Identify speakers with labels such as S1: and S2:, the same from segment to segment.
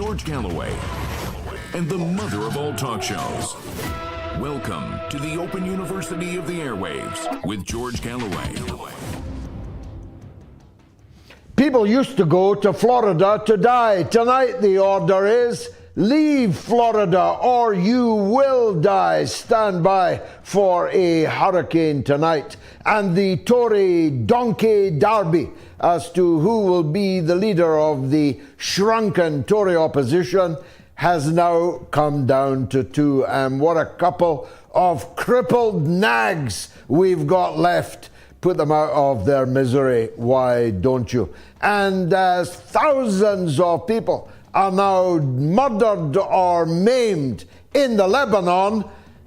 S1: George Galloway, and the mother of all talk shows. Welcome to the Open University of the Airwaves with George Galloway.
S2: People used to go to Florida to die. Tonight the order is leave Florida or you will die. Stand by for a hurricane tonight. And the Tory donkey derby as to who will be the leader of the shrunken Tory opposition has now come down to two. And what a couple of crippled nags we've got left. Put them out of their misery, why don't you? And as thousands of people are now murdered or maimed in the Lebanon,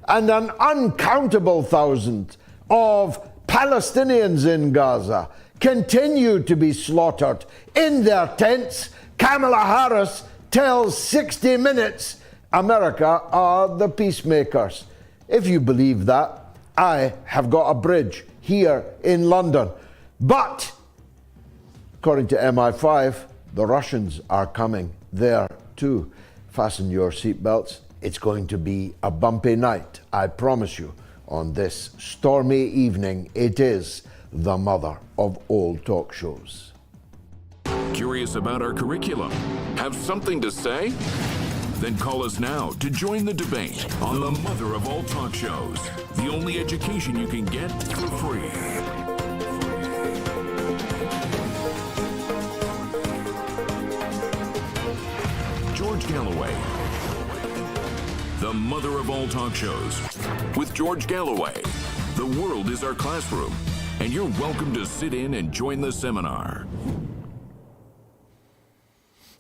S2: and an uncountable thousand of Palestinians in Gaza continue to be slaughtered in their tents, Kamala Harris tells 60 Minutes America are the peacemakers. If you believe that, I have got a bridge here in London. But, according to MI5, the Russians are coming there too. Fasten your seatbelts. It's going to be a bumpy night, I promise you. On this stormy evening, it is the mother of all talk shows.
S1: Curious about our curriculum? Have something to say? Then call us now to join the debate on the mother of all talk shows. The only education you can get for free. George Galloway, the mother of all talk shows. With George Galloway, the world is our classroom, and you're welcome to sit in and join the seminar.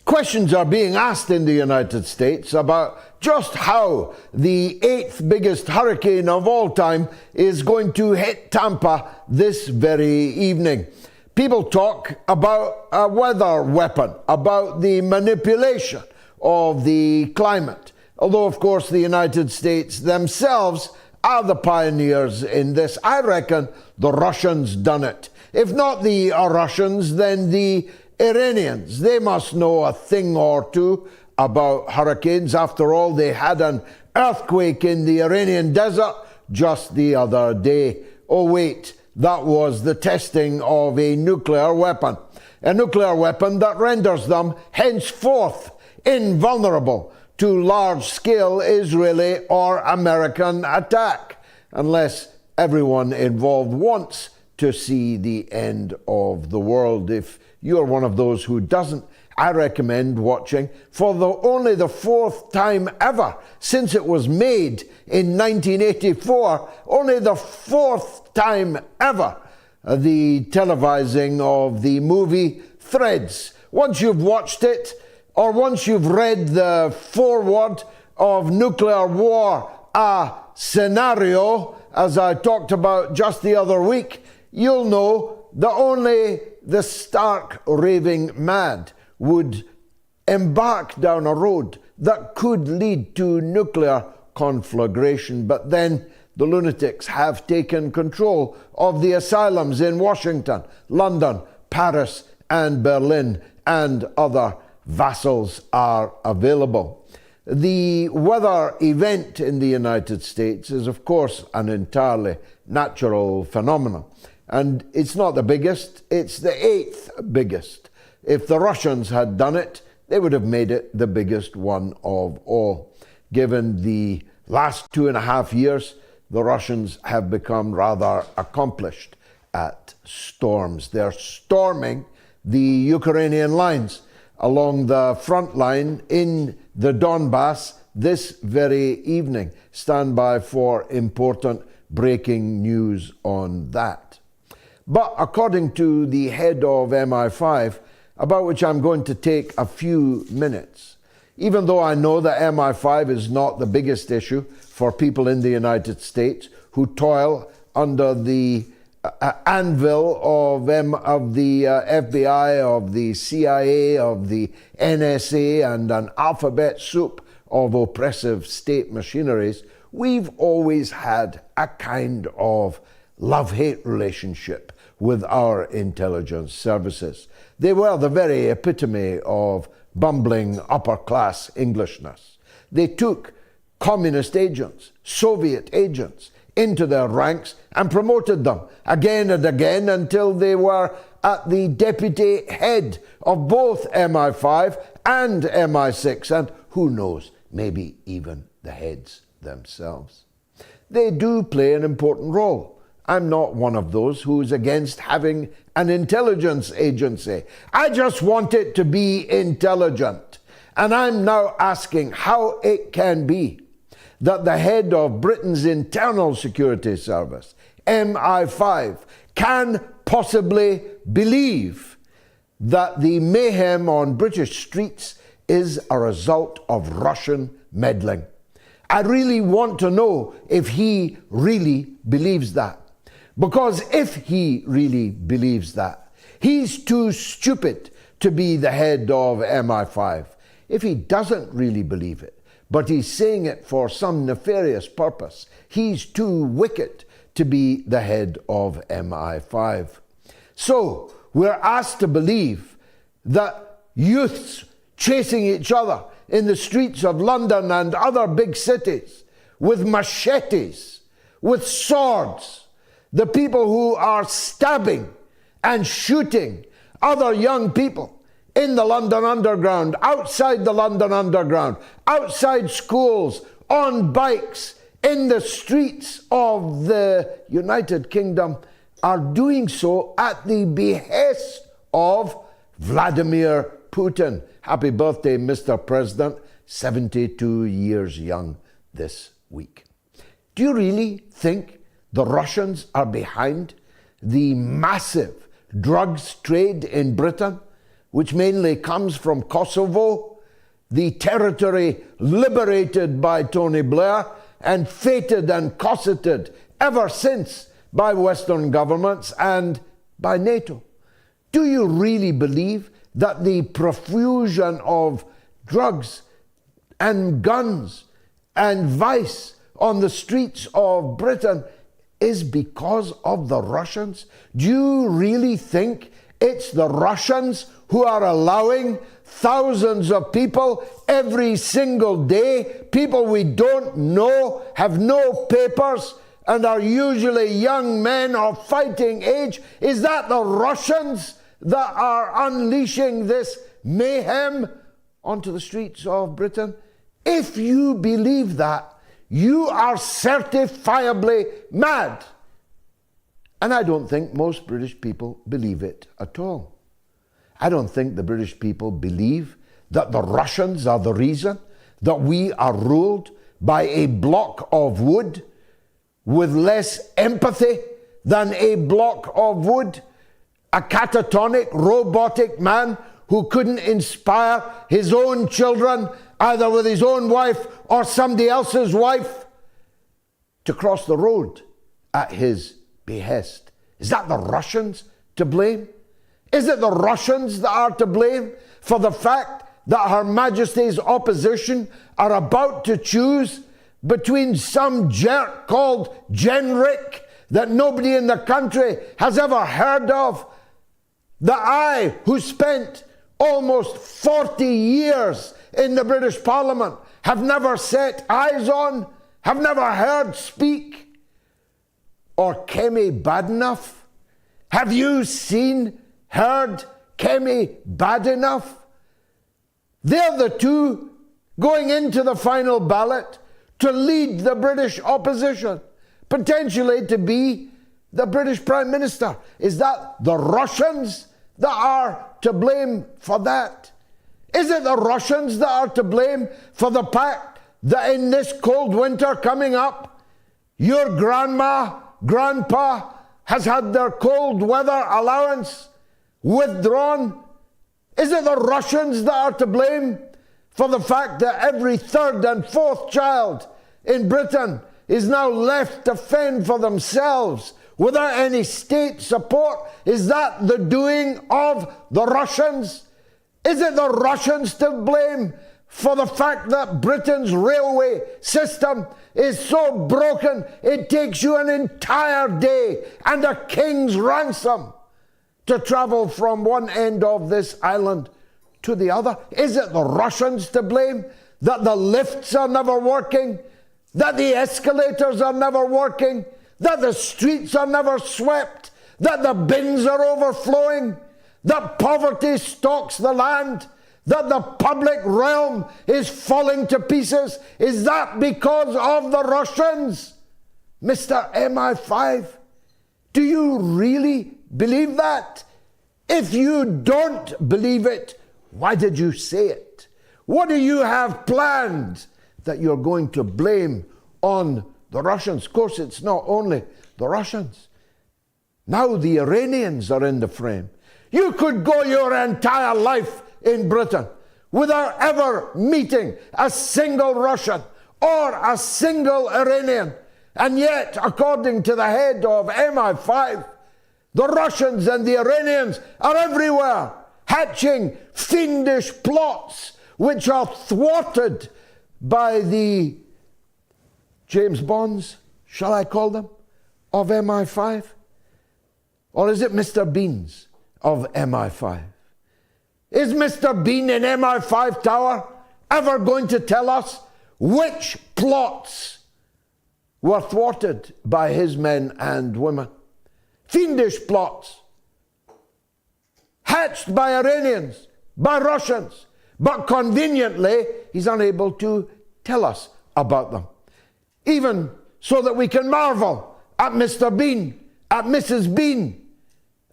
S2: Questions are being asked in the United States about just how the 8th biggest hurricane of all time is going to hit Tampa this very evening. People talk about a weather weapon, about the manipulation of the climate. Although, of course, the United States themselves are the pioneers in this. I reckon the Russians done it. If not the Russians, then the Iranians. They must know a thing or two about hurricanes. After all, they had an earthquake in the Iranian desert just the other day. Oh wait, that was the testing of a nuclear weapon. A nuclear weapon that renders them henceforth invulnerable to large-scale Israeli or American attack, unless everyone involved wants to see the end of the world. If you're one of those who doesn't, I recommend watching for only the 4th time ever since it was made in 1984, only the 4th time ever, the televising of the movie Threads. Once you've watched it, or once you've read the foreword of Nuclear War, a scenario, as I talked about just the other week, you'll know that only the stark raving mad would embark down a road that could lead to nuclear conflagration. But then the lunatics have taken control of the asylums in Washington, London, Paris, and Berlin, and other vassals are available. The weather event in the United States is, of course, an entirely natural phenomenon. And it's not the biggest, it's the 8th biggest. If the Russians had done it, they would have made it the biggest one of all. Given the last 2.5 years, the Russians have become rather accomplished at storms. They're storming the Ukrainian lines along the front line in the Donbass this very evening. Stand by for important breaking news on that. But according to the head of MI5, about which I'm going to take a few minutes, even though I know that MI5 is not the biggest issue for people in the United States who toil under the anvil of the FBI, of the CIA, of the NSA, and an alphabet soup of oppressive state machineries, we've always had a kind of love-hate relationship with our intelligence services. They were the very epitome of bumbling upper-class Englishness. They took communist agents, Soviet agents, into their ranks and promoted them again and again until they were at the deputy head of both MI5 and MI6, and who knows, maybe even the heads themselves. They do play an important role. I'm not one of those who's against having an intelligence agency. I just want it to be intelligent. And I'm now asking how it can be that the head of Britain's Internal Security Service, MI5, can possibly believe that the mayhem on British streets is a result of Russian meddling. I really want to know if he really believes that. Because if he really believes that, he's too stupid to be the head of MI5. If he doesn't really believe it, but he's saying it for some nefarious purpose, he's too wicked to be the head of MI5. So, we're asked to believe that youths chasing each other in the streets of London and other big cities with machetes, with swords, the people who are stabbing and shooting other young people in the London Underground, outside the London Underground, outside schools, on bikes, in the streets of the United Kingdom, are doing so at the behest of Vladimir Putin. Happy birthday, Mr. President, 72 years young this week. Do you really think the Russians are behind the massive drugs trade in Britain, which mainly comes from Kosovo, the territory liberated by Tony Blair and fated and cosseted ever since by Western governments and by NATO? Do you really believe that the profusion of drugs and guns and vice on the streets of Britain is because of the Russians? Do you really think it's the Russians who are allowing thousands of people every single day, people we don't know, have no papers, and are usually young men of fighting age? Is that the Russians that are unleashing this mayhem onto the streets of Britain? If you believe that, you are certifiably mad. And I don't think most British people believe it at all. I don't think the British people believe that the Russians are the reason that we are ruled by a block of wood with less empathy than a block of wood, a catatonic, robotic man who couldn't inspire his own children, either with his own wife or somebody else's wife, to cross the road at his behest. Is that the Russians to blame? Is it the Russians that are to blame for the fact that Her Majesty's opposition are about to choose between some jerk called Jenrick that nobody in the country has ever heard of, that I, who spent almost 40 years in the British Parliament, have never set eyes on, have never heard speak? Or Kemi Badenough? Have you seen, heard Kemi Badenough? They're the two going into the final ballot to lead the British opposition, potentially to be the British Prime Minister. Is that the Russians that are to blame for that? Is it the Russians that are to blame for the fact that in this cold winter coming up, your grandma, grandpa has had their cold weather allowance withdrawn? Is it the Russians that are to blame for the fact that every third and fourth child in Britain is now left to fend for themselves without any state support? Is that the doing of the Russians? Is it the Russians to blame for the fact that Britain's railway system is so broken it takes you an entire day and a king's ransom to travel from one end of this island to the other? Is it the Russians to blame that the lifts are never working, that the escalators are never working, that the streets are never swept, that the bins are overflowing, that poverty stalks the land, that the public realm is falling to pieces? Is that because of the Russians? Mr. MI5, do you really believe that? If you don't believe it, why did you say it? What do you have planned that you're going to blame on the Russians? Of course, it's not only the Russians. Now the Iranians are in the frame. You could go your entire life in Britain without ever meeting a single Russian or a single Iranian. And yet, according to the head of MI5, the Russians and the Iranians are everywhere, hatching fiendish plots which are thwarted by the James Bonds, shall I call them, of MI5? Or is it Mr. Beans of MI5? Is Mr. Bean in MI5 Tower ever going to tell us which plots were thwarted by his men and women? Fiendish plots, hatched by Iranians, by Russians, but conveniently he's unable to tell us about them. Even so that we can marvel at Mr. Bean, at Mrs. Bean,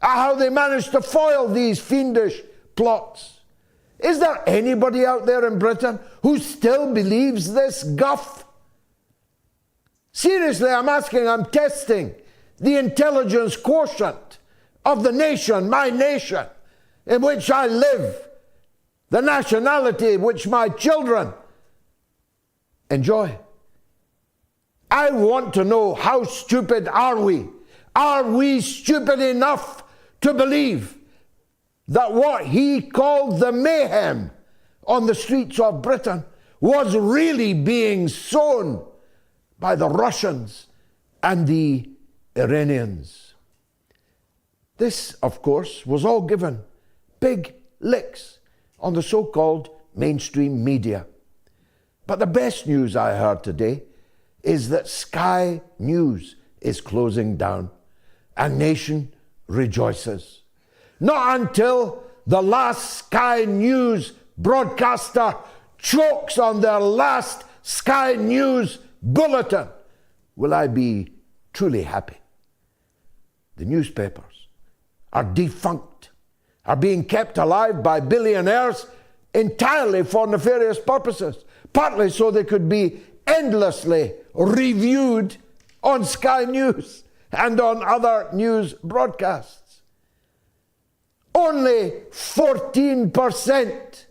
S2: at how they managed to foil these fiendish plots. Is there anybody out there in Britain who still believes this guff? Seriously, I'm asking, I'm testing the intelligence quotient of the nation, my nation, in which I live, the nationality which my children enjoy. I want to know, how stupid are we? Are we stupid enough to believe that what he called the mayhem on the streets of Britain was really being sown by the Russians and the Iranians? This, of course, was all given big licks on the so-called mainstream media. But the best news I heard today is that Sky News is closing down. A nation rejoices. Not until the last Sky News broadcaster chokes on their last Sky News bulletin will I be truly happy. The newspapers are defunct, are being kept alive by billionaires entirely for nefarious purposes, partly so they could be endlessly reviewed on Sky News and on other news broadcasts. Only 14%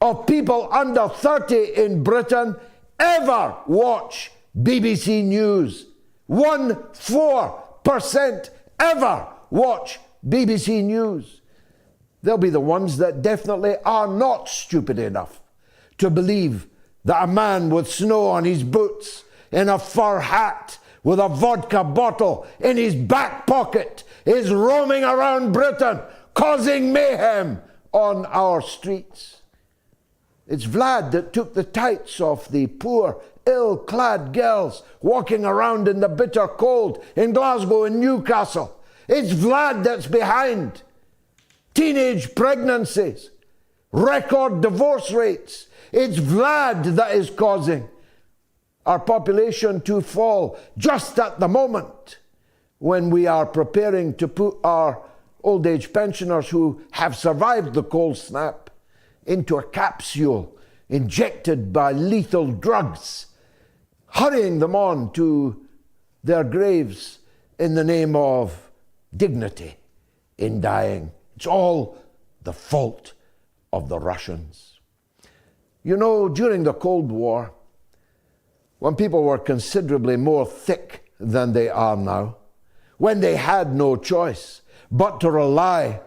S2: of people under 30 in Britain ever watch BBC News. 14% ever watch BBC News. They'll be the ones that definitely are not stupid enough to believe that a man with snow on his boots, in a fur hat, with a vodka bottle in his back pocket, is roaming around Britain, causing mayhem on our streets. It's Vlad that took the tights off the poor, ill-clad girls walking around in the bitter cold in Glasgow and Newcastle. It's Vlad that's behind teenage pregnancies, record divorce rates. It's Vlad that is causing our population to fall just at the moment when we are preparing to put our old age pensioners who have survived the cold snap into a capsule injected by lethal drugs, hurrying them on to their graves in the name of dignity in dying. It's all the fault of the Russians. You know, during the Cold War, when people were considerably more thick than they are now, when they had no choice but to rely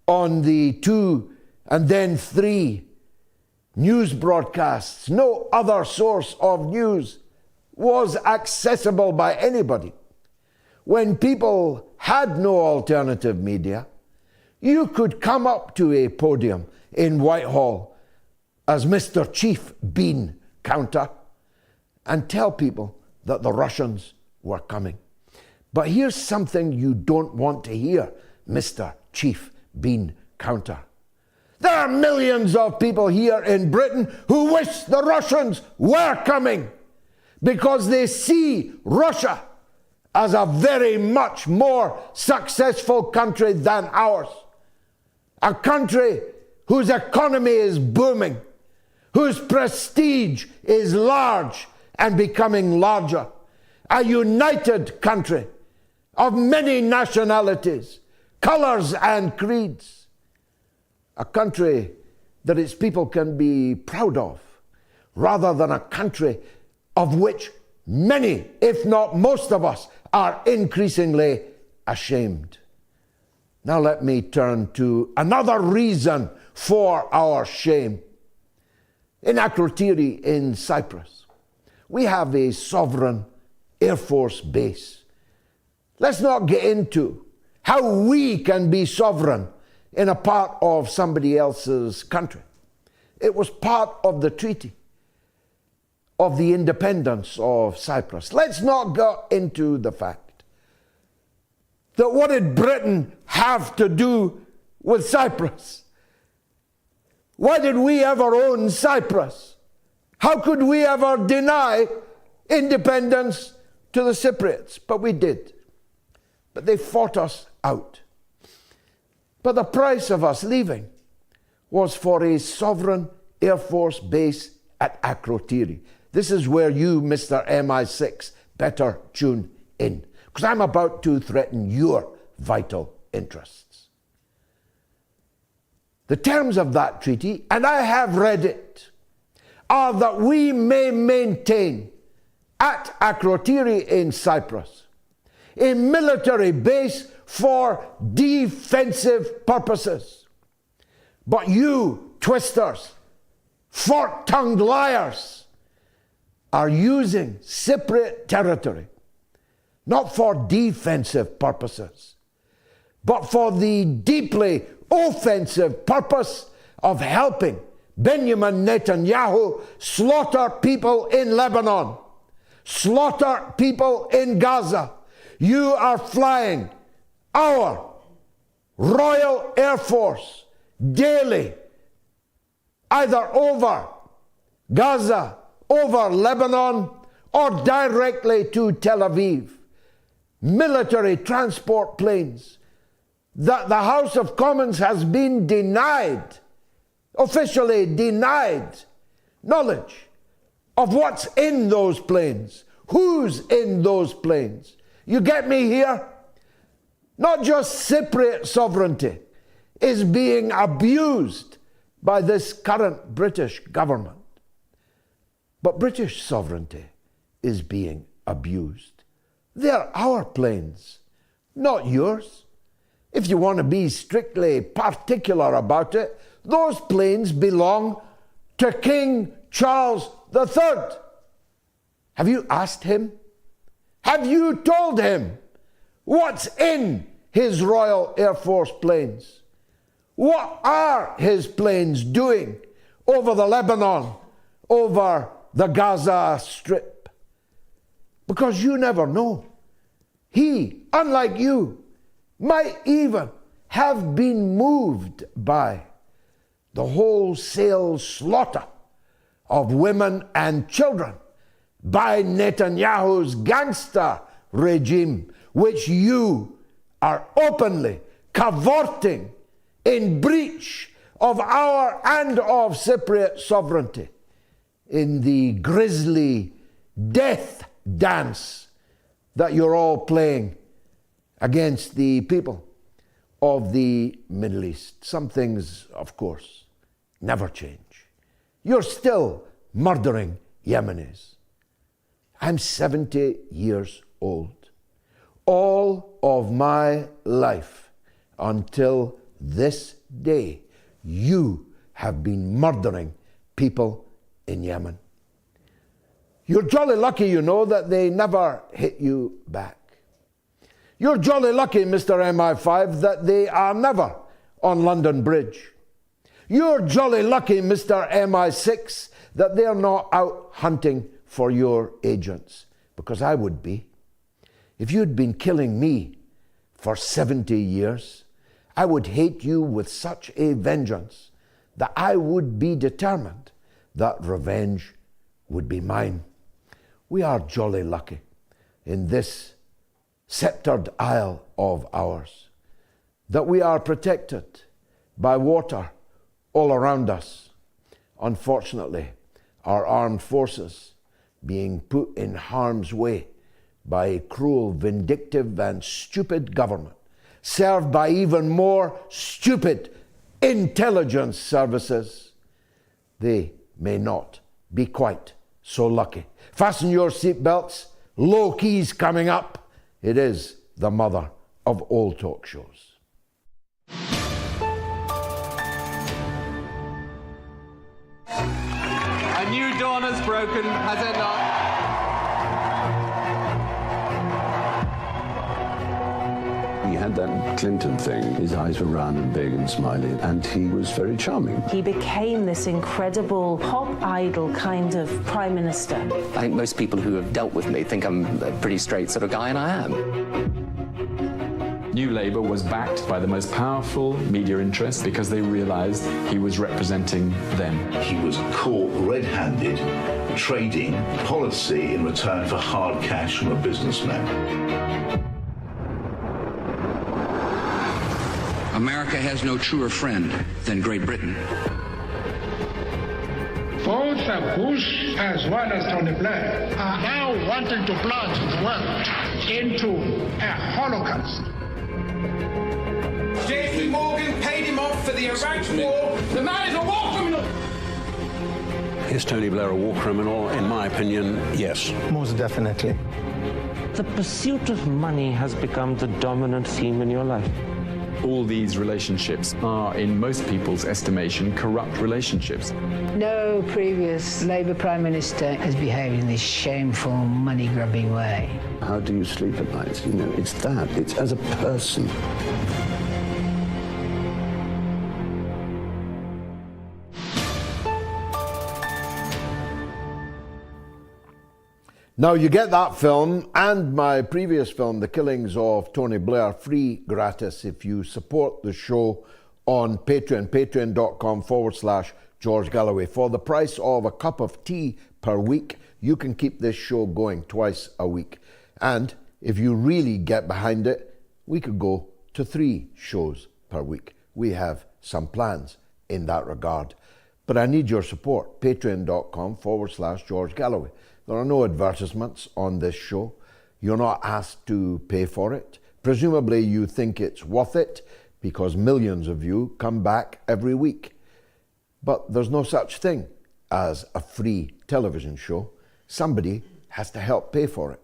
S2: on the 2 and then 3 news broadcasts, no other source of news was accessible by anybody. When people had no alternative media, you could come up to a podium in Whitehall as Mr. Chief Bean Counter and tell people that the Russians were coming. But here's something you don't want to hear, Mr. Chief Bean Counter. There are millions of people here in Britain who wish the Russians were coming because they see Russia as a very much more successful country than ours. A country whose economy is booming, whose prestige is large and becoming larger. A united country of many nationalities, colors and creeds. A country that its people can be proud of, rather than a country of which many, if not most of us, are increasingly ashamed. Now let me turn to another reason for our shame. In Akrotiri in Cyprus, we have a sovereign Air Force base. Let's not get into how we can be sovereign in a part of somebody else's country. It was part of the treaty of the independence of Cyprus. Let's not go into the fact that what did Britain have to do with Cyprus? Why did we ever own Cyprus? How could we ever deny independence to the Cypriots? But we did. But they fought us out. But the price of us leaving was for a sovereign Air Force base at Akrotiri. This is where you, Mr. MI6, better tune in, because I'm about to threaten your vital interests. The terms of that treaty, and I have read it, are that we may maintain at Akrotiri in Cyprus a military base for defensive purposes. But you, twisters, fork-tongued liars, are using Cypriot territory not for defensive purposes, but for the deeply offensive purpose of helping Benjamin Netanyahu slaughter people in Lebanon, slaughter people in Gaza. You are flying our Royal Air Force daily, either over Gaza, over Lebanon, or directly to Tel Aviv. Military transport planes that the House of Commons has been denied, officially denied, knowledge of what's in those planes, who's in those planes. You get me here? Not just Cypriot sovereignty is being abused by this current British government, but British sovereignty is being abused. They're our planes, not yours. If you want to be strictly particular about it, those planes belong to King Charles III. Have you asked him? Have you told him what's in his Royal Air Force planes? What are his planes doing over the Lebanon, over the Gaza Strip? Because you never know. He, unlike you, might even have been moved by the wholesale slaughter of women and children by Netanyahu's gangster regime, which you are openly cavorting in breach of our and of Cypriot sovereignty in the grisly death dance that you're all playing against the people of the Middle East. Some things, of course, never change. You're still murdering Yemenis. I'm 70 years old. All of my life until this day, you have been murdering people in Yemen. You're jolly lucky, you know, that they never hit you back. You're jolly lucky, Mr. MI5, that they are never on London Bridge. You're jolly lucky, Mr. MI6, that they're not out hunting for your agents, because I would be. If you'd been killing me for 70 years, I would hate you with such a vengeance that I would be determined that revenge would be mine. We are jolly lucky in this sceptred isle of ours, that we are protected by water all around us. Unfortunately, our armed forces being put in harm's way by a cruel, vindictive and stupid government, served by even more stupid intelligence services, they may not be quite so lucky. Fasten your seatbelts. Lowkey's coming up. It is the mother of all talk shows.
S3: A new dawn has broken, has it not?
S4: He had that Clinton thing. His eyes were round and big and smiley, and he was very charming.
S5: He became this incredible pop idol kind of prime minister.
S6: I think most people who have dealt with me think I'm a pretty straight sort of guy, and I am.
S7: New Labour was backed by the most powerful media interests because they realised he was representing them.
S8: He was caught red-handed trading policy in return for hard cash from a businessman.
S9: America has no truer friend than Great Britain.
S10: Both Bush as well as Tony Blair are now wanting to plunge the world into a holocaust.
S3: JP Morgan paid him off for the Iraq War. The man is a war criminal.
S4: Is Tony Blair a war criminal? In my opinion, yes.
S11: Most definitely.
S12: The pursuit of money has become the dominant theme in your life.
S7: All these relationships are, in most people's estimation, corrupt relationships.
S13: No previous Labour Prime Minister has behaved in this shameful, money-grubbing way.
S4: How do you sleep at night? You know, it's that. It's as a person.
S2: Now, you get that film and my previous film, The Killings of Tony Blair, free gratis if you support the show on Patreon, patreon.com/George Galloway. For the price of a cup of tea per week, you can keep this show going twice a week. And if you really get behind it, we could go to 3 shows per week. We have some plans in that regard. But I need your support, patreon.com/George Galloway. There are no advertisements on this show. You're not asked to pay for it. Presumably you think it's worth it because millions of you come back every week. But there's no such thing as a free television show. Somebody has to help pay for it.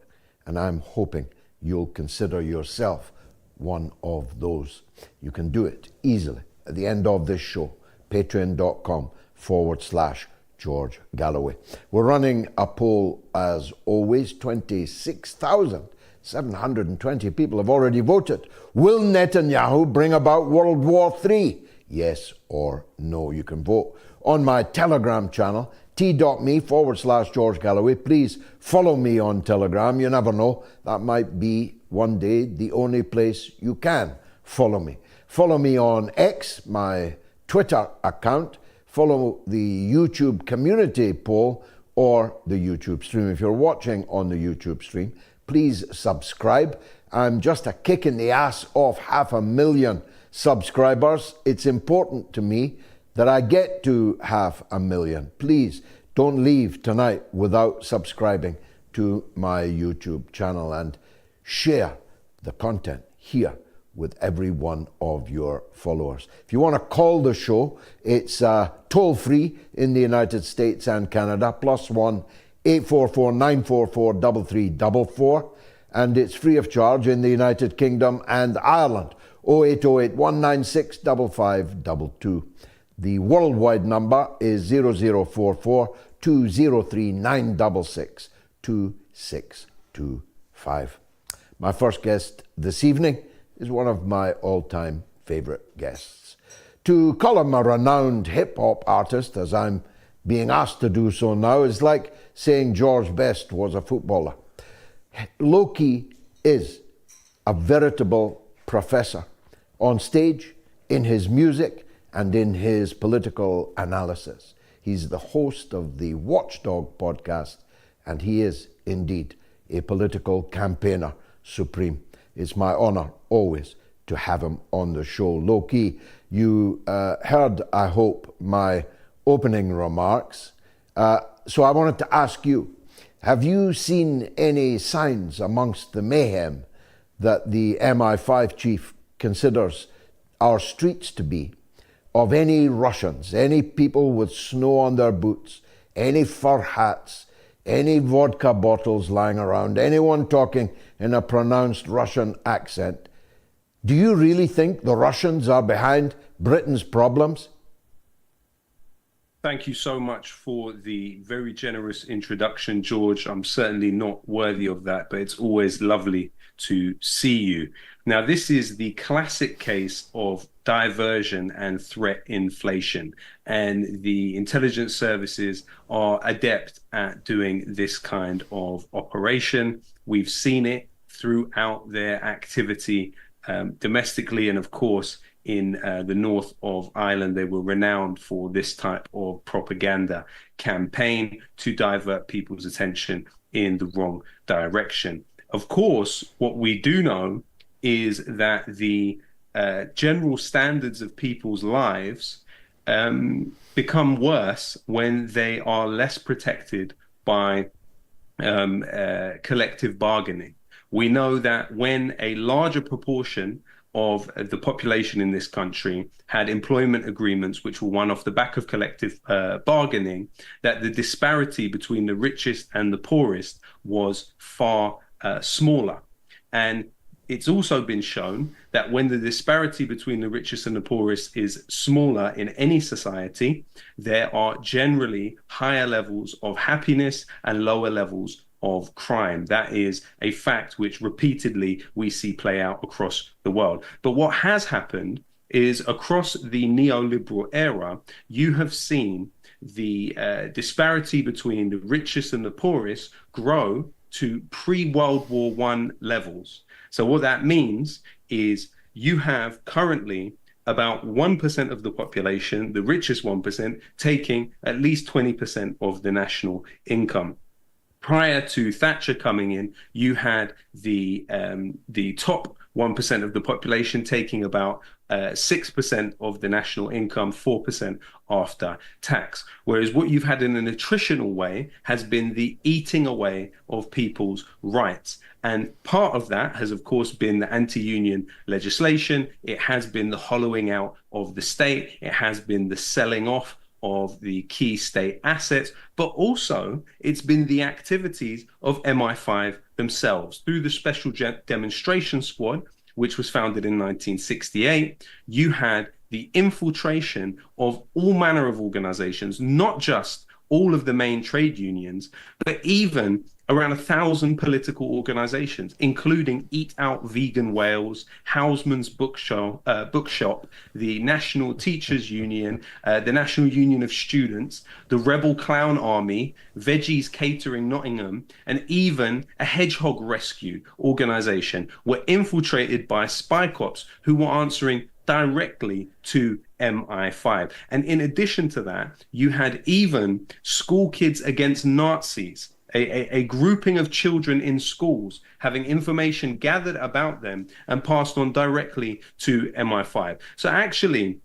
S2: And I'm hoping you'll consider yourself one of those. You can do it easily at the end of this show, patreon.com/George Galloway. We're running a poll as always. 26,720 people have already voted. Will Netanyahu bring about World War III? Yes or no. You can vote on my Telegram channel, t.me/George Galloway. Please follow me on Telegram. You never know. That might be one day the only place you can follow me. Follow me on X, my Twitter account. Follow the YouTube community poll or the YouTube stream. If you're watching on the YouTube stream, please subscribe. I'm just a kick in the ass of 500,000 subscribers. It's important to me that I get to 500,000. Please don't leave tonight without subscribing to my YouTube channel and share the content here with every one of your followers. If you want to call the show, it's toll-free in the United States and Canada, +1 844 944 3344, and it's free of charge in the United Kingdom and Ireland, 0808 196 5522. The worldwide number is 0044 203 966 2625. My first guest this evening is one of my all-time favorite guests. To call him a renowned hip-hop artist, as I'm being asked to do so now, is like saying George Best was a footballer. Lowkey is a veritable professor on stage, in his music, and in his political analysis. He's the host of the Watchdog podcast, and he is indeed a political campaigner supreme. It's my honor always to have him on the show. Lowkey, you heard, I hope, my opening remarks. So I wanted to ask you, have you seen any signs amongst the mayhem that the MI5 chief considers our streets to be, of any Russians, any people with snow on their boots, any fur hats, any vodka bottles lying around, anyone talking in a pronounced Russian accent? Do you really think the Russians are behind Britain's problems?
S11: Thank you so much for the very generous introduction, George. I'm certainly not worthy of that, but it's always lovely to see you. Now, this is the classic case of diversion and threat inflation, and the intelligence services are adept at doing this kind of operation. We've seen it throughout their activity domestically, and of course, in the north of Ireland, they were renowned for this type of propaganda campaign to divert people's attention in the wrong direction. Of course, what we do know is that the general standards of people's lives become worse when they are less protected by collective bargaining. We know that when a larger proportion of the population in this country had employment agreements which were won off the back of collective bargaining, that the disparity between the richest and the poorest was far smaller. And it's also been shown that when the disparity between the richest and the poorest is smaller in any society, there are generally higher levels of happiness and lower levels of crime. That is a fact which repeatedly we see play out across the world. But what has happened is across the neoliberal era, you have seen the disparity between the richest and the poorest grow to pre-World War I levels. So what that means is you have currently about 1% of the population, the richest 1%, taking at least 20% of the national income. Prior to Thatcher coming in, you had the top 1% of the population taking about 6% of the national income, 4% after tax. Whereas what you've had in an attritional way has been the eating away of people's rights. And part of that has, of course, been the anti-union legislation. It has been the hollowing out of the state. It has been the selling off of the key state assets, but also it's been the activities of MI5 themselves. Through the Special Demonstration Squad, which was founded in 1968, you had the infiltration of all manner of organizations, not just all of the main trade unions, but even around 1,000 political organizations, including Eat Out Vegan Wales, Houseman's Bookshop, the National Teachers Union, the National Union of Students, the Rebel Clown Army, Veggies Catering Nottingham, and even a hedgehog rescue organization were infiltrated by spy cops who were answering directly to MI5. And in addition to that, you had even School Kids Against Nazis, a grouping of children in schools having information gathered about them and passed on directly to MI5. So actually,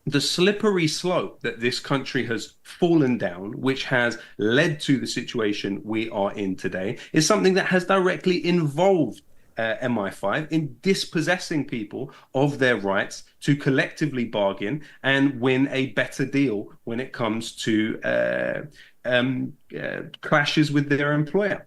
S11: the slippery slope that this country has fallen down, which has led to the situation we are in today, is something that has directly involved MI5 in dispossessing people of their rights to collectively bargain and win a better deal when it comes to clashes with their employer.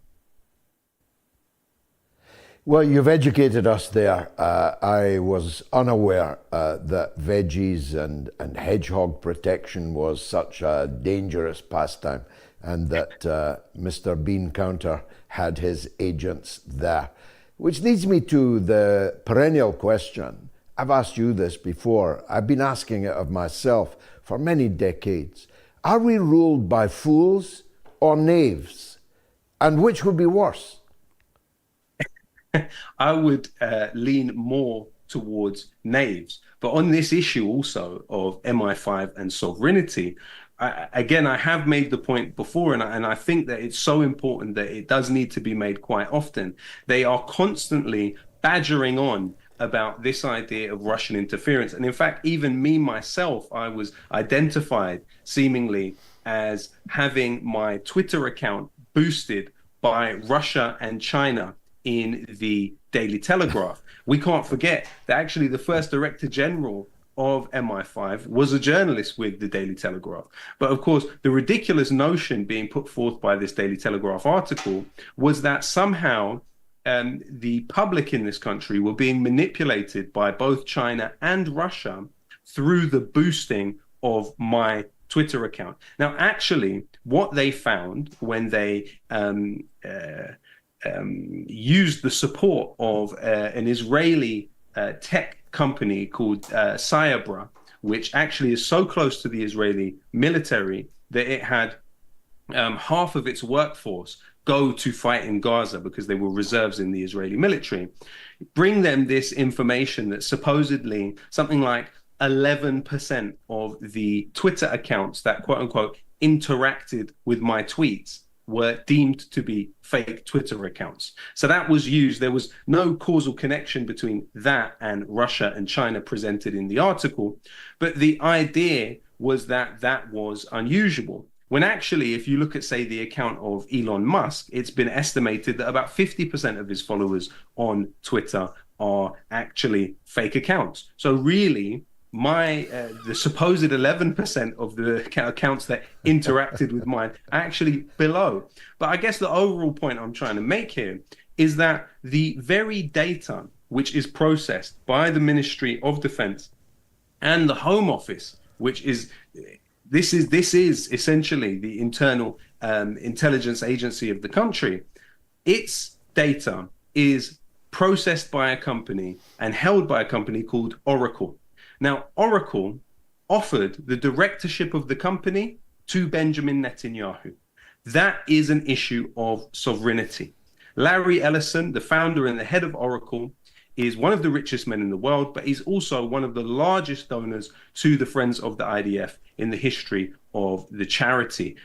S2: Well, you've educated us there. I was unaware that veggies and hedgehog protection was such a dangerous pastime, and that Mr. Bean Counter had his agents there. Which leads me to the perennial question, I've asked you this before. I've been asking it of myself for many decades. Are we ruled by fools or knaves? And which would be worse?
S11: I would lean more towards knaves. But on this issue also of MI5 and sovereignty, again, I have made the point before, and I think that it's so important that it does need to be made quite often. They are constantly badgering on about this idea of Russian interference. And in fact, even me, myself, I was identified seemingly as having my Twitter account boosted by Russia and China in the Daily Telegraph. We can't forget that actually the first Director General of MI5 was a journalist with the Daily Telegraph. But of course, the ridiculous notion being put forth by this Daily Telegraph article was that somehow the public in this country were being manipulated by both China and Russia through the boosting of my Twitter account. Now, actually, what they found when they used the support of an Israeli tech company called Cyabra, which actually is so close to the Israeli military that it had half of its workforce go to fight in Gaza because they were reserves in the Israeli military. Bring them this information that supposedly something like 11% of the Twitter accounts that quote unquote interacted with my tweets were deemed to be fake Twitter accounts. So that was used. There was no causal connection between that and Russia and China presented in the article. But the idea was that that was unusual. When actually, if you look at, say, the account of Elon Musk, it's been estimated that about 50% of his followers on Twitter are actually fake accounts. So really, the supposed 11% of the accounts that interacted with mine are actually below. But I guess the overall point I'm trying to make here is that the very data which is processed by the Ministry of Defense and the Home Office, which is this is essentially the internal intelligence agency of the country, its data is processed by a company and held by a company called Oracle. Now, Oracle offered the directorship of the company to Benjamin Netanyahu. That is an issue of sovereignty. Larry Ellison, the founder and the head of Oracle, is one of the richest men in the world, but he's also one of the largest donors to the Friends of the IDF in the history of the charity.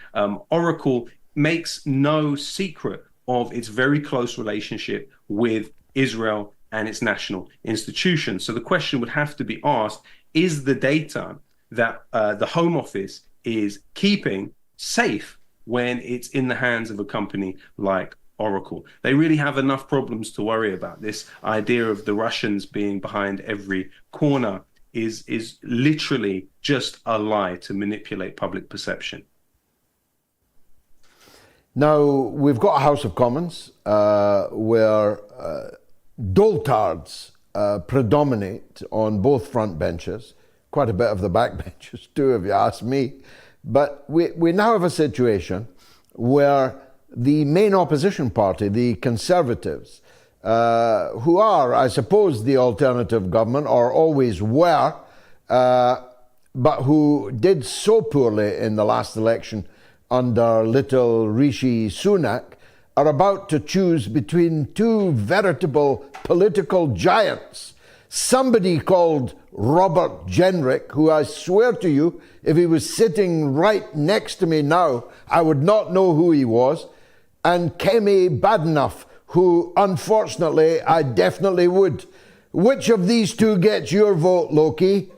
S11: Oracle makes no secret of its very close relationship with Israel and its national institutions. So the question would have to be asked, is the data that the Home Office is keeping safe when it's in the hands of a company like Oracle? They really have enough problems to worry about. This idea of the Russians being behind every corner is literally just a lie to manipulate public perception.
S2: Now, we've got a House of Commons where doltards predominate on both front benches, quite a bit of the back benches too, if you ask me. But we now have a situation where the main opposition party, the Conservatives, who are, I suppose, the alternative government, or always were, but who did so poorly in the last election under little Rishi Sunak, are about to choose between two veritable political giants. Somebody called Robert Jenrick, who I swear to you, if he was sitting right next to me now, I would not know who he was, and Kemi Badenoch, who unfortunately I definitely would. Which of these two gets your vote, Lowkey?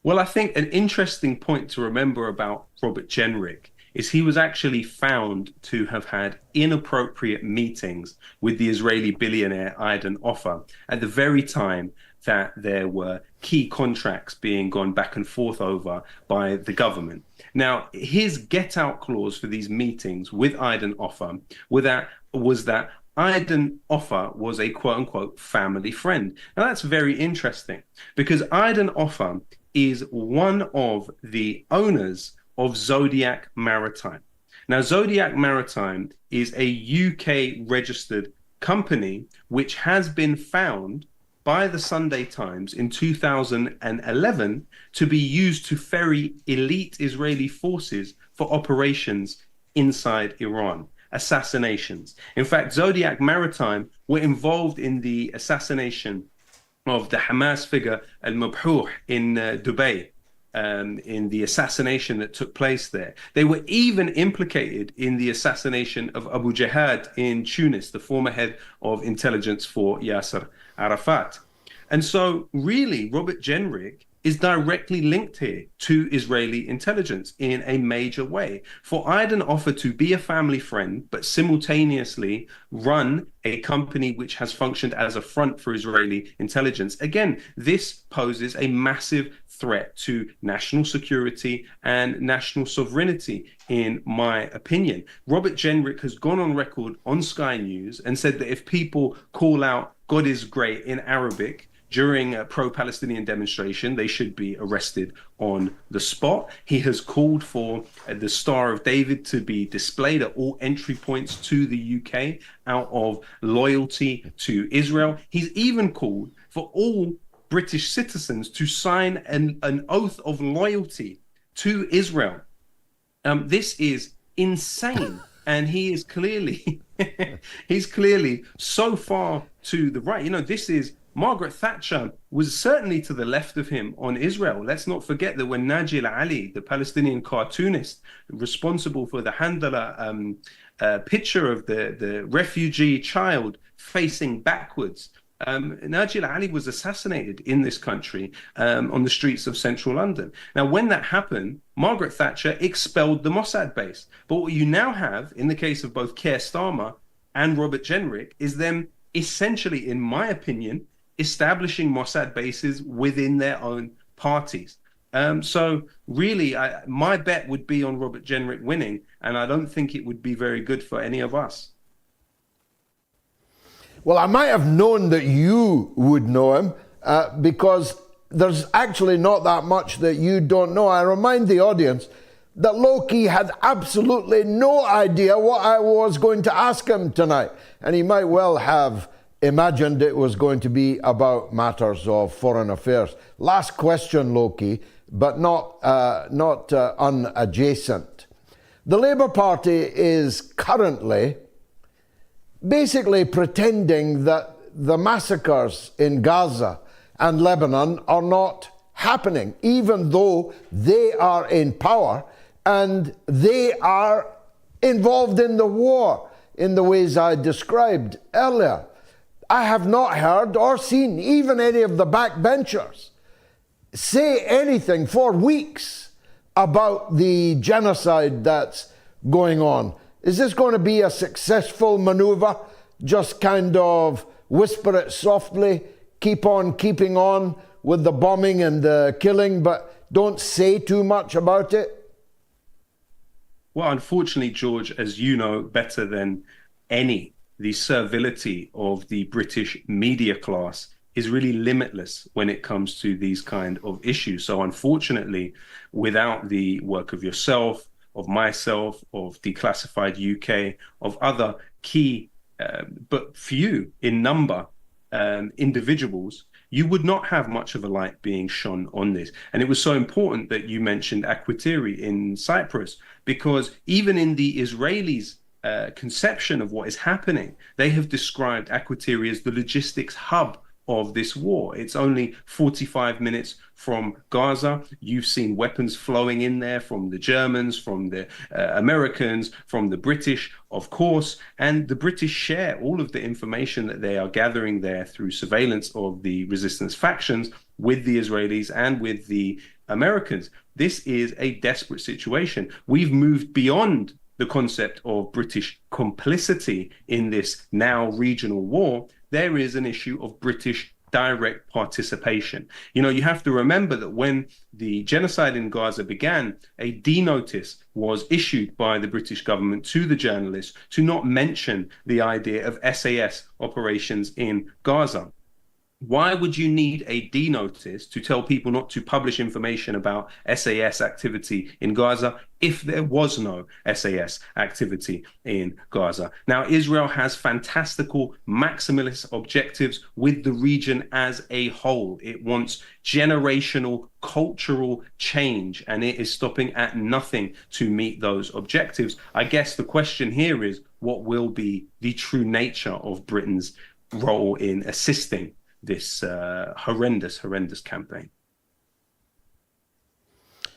S11: Well, I think an interesting point to remember about Robert Jenrick is he was actually found to have had inappropriate meetings with the Israeli billionaire Aiden Offer at the very time that there were key contracts being gone back and forth over by the government. Now, his get-out clause for these meetings with Aiden Offer was that Aiden Offer was a quote-unquote family friend. Now, that's very interesting because Aiden Offer is one of the owners of ZodiacMaritime. Now, ZodiacMaritime is a UK registered company which has been found by the Sunday Times in 2011 to be used to ferry elite Israeli forces for operations inside Iran, assassinations. In fact, ZodiacMaritime were involved in the assassination of the Hamas figure al-Mabhouh in Dubai, in the assassination that took place there. They were even implicated in the assassination of Abu Jihad in Tunis, the former head of intelligence for Yasser Arafat. And so really, Robert Jenrick is directly linked here to Israeli intelligence in a major way. For Iden offer to be a family friend, but simultaneously run a company which has functioned as a front for Israeli intelligence, again, this poses a massive threat to national security and national sovereignty, in my opinion. Robert Jenrick has gone on record on Sky News and said that if people call out "God is great" in Arabic during a pro-Palestinian demonstration, they should be arrested on the spot. He has called for the Star of David to be displayed at all entry points to the UK out of loyalty to Israel. He's even called for all British citizens to sign an oath of loyalty to Israel. This is insane. And he is clearly, he's clearly so far to the right. You know, this is Margaret Thatcher was certainly to the left of him on Israel. Let's not forget that when Najil Ali, the Palestinian cartoonist responsible for the Handala picture of the refugee child facing backwards, Najil Ali was assassinated in this country on the streets of central London. Now, when that happened, Margaret Thatcher expelled the Mossad base. But what you now have, in the case of both Keir Starmer and Robert Jenrick, is them essentially, in my opinion, establishing Mossad bases within their own parties. So really, my bet would be on Robert Jenrick winning, and I don't think it would be very good for any of us.
S2: Well, I might have known that you would know him because there's actually not that much that you don't know. I remind the audience that Lowkey had absolutely no idea what I was going to ask him tonight, and he might well have imagined it was going to be about matters of foreign affairs. Last question, Lowkey, but not unadjacent. The Labour Party is currently basically pretending that the massacres in Gaza and Lebanon are not happening, even though they are in power and they are involved in the war in the ways I described earlier. I have not heard or seen even any of the backbenchers say anything for weeks about the genocide that's going on. Is this going to be a successful maneuver? Just kind of whisper it softly, keep on keeping on with the bombing and the killing, but don't say too much about it?
S11: Well, unfortunately, George, as you know better than any, the servility of the British media class is really limitless when it comes to these kind of issues. So unfortunately, without the work of yourself, of myself, of Declassified UK, of other key, but few in number, individuals, you would not have much of a light being shone on this. And it was so important that you mentioned Akrotiri in Cyprus, because even in the Israelis' conception of what is happening, they have described Akrotiri as the logistics hub of this war. It's only 45 minutes from Gaza. You've seen weapons flowing in there from the Germans, from the Americans, from the British, of course, and the British share all of the information that they are gathering there through surveillance of the resistance factions with the Israelis and with the Americans. This is a desperate situation. We've moved beyond the concept of British complicity in this now regional war. There is an issue of British direct participation. You know, you have to remember that when the genocide in Gaza began, a D-notice was issued by the British government to the journalists to not mention the idea of SAS operations in Gaza. Why would you need a D notice to tell people not to publish information about SAS activity in Gaza if there was no SAS activity in Gaza? Now, Israel has fantastical maximalist objectives with the region as a whole. It wants generational cultural change, and it is stopping at nothing to meet those objectives. I guess the question here is, what will be the true nature of Britain's role in assisting this horrendous campaign?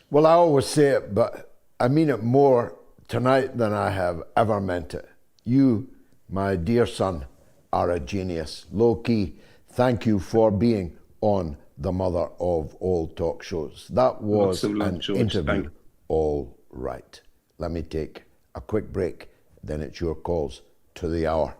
S2: Well, I always say it, but I mean it more tonight than I have ever meant it. You, my dear son, are a genius. Lowkey, thank you for being on the mother of all talk shows. That was an interview all right. Let me take a quick break, then it's your calls to the hour.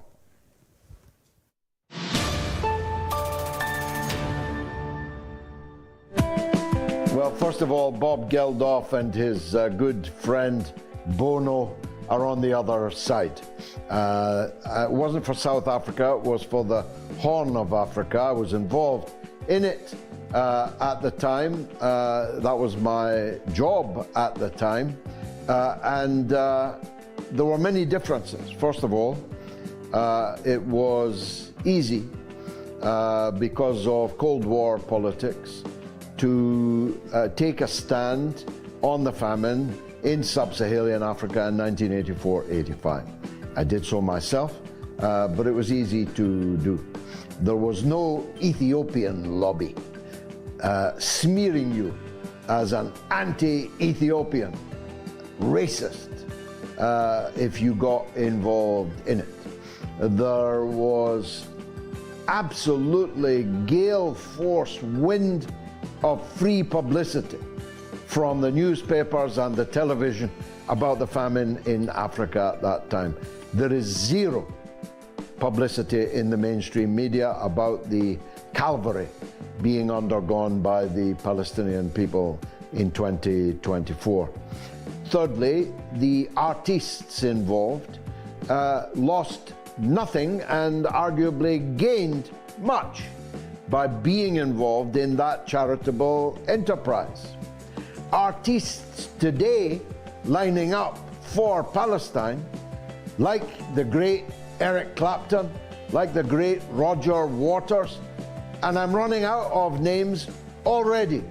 S2: Well, first of all, Bob Geldof and his good friend Bono are on the other side. It wasn't for South Africa, it was for the Horn of Africa. I was involved in it at the time. That was my job at the time. And there were many differences. First of all, it was easy because of Cold War politics to take a stand on the famine in sub-Saharan Africa in 1984-85. I did so myself, but it was easy to do. There was no Ethiopian lobby smearing you as an anti-Ethiopian racist if you got involved in it. There was absolutely gale force wind of free publicity from the newspapers and the television about the famine in Africa at that time. There is zero publicity in the mainstream media about the calvary being undergone by the Palestinian people in 2024. Thirdly, the artists involved lost nothing and arguably gained much by being involved in that charitable enterprise. Artists today lining up for Palestine, like the great Eric Clapton, like the great Roger Waters, and I'm running out of names already,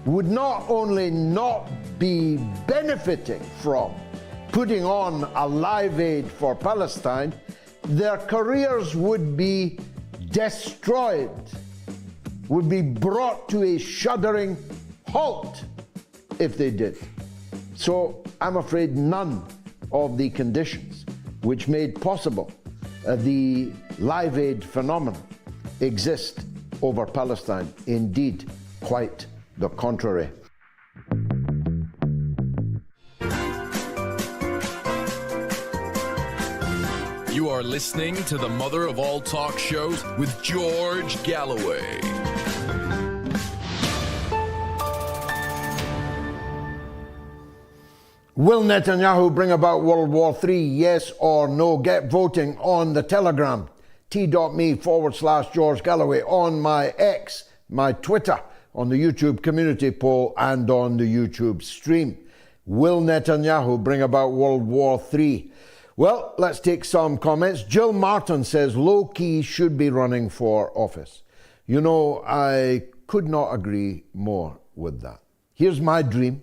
S2: would not only not be benefiting from putting on a Live Aid for Palestine, their careers would be destroyed, would be brought to a shuddering halt if they did. So I'm afraid none of the conditions which made possible the Live Aid phenomenon exist over Palestine. Indeed, quite the contrary.
S1: You are listening to the mother of all talk shows with George Galloway.
S2: Will Netanyahu bring about World War III? Yes or no? Get voting on the Telegram, t.me/George Galloway, on my X, my Twitter, on the YouTube community poll, and on the YouTube stream. Will Netanyahu bring about World War III? Well, let's take some comments. Jill Martin says Lowkey should be running for office. You know, I could not agree more with that. Here's my dream,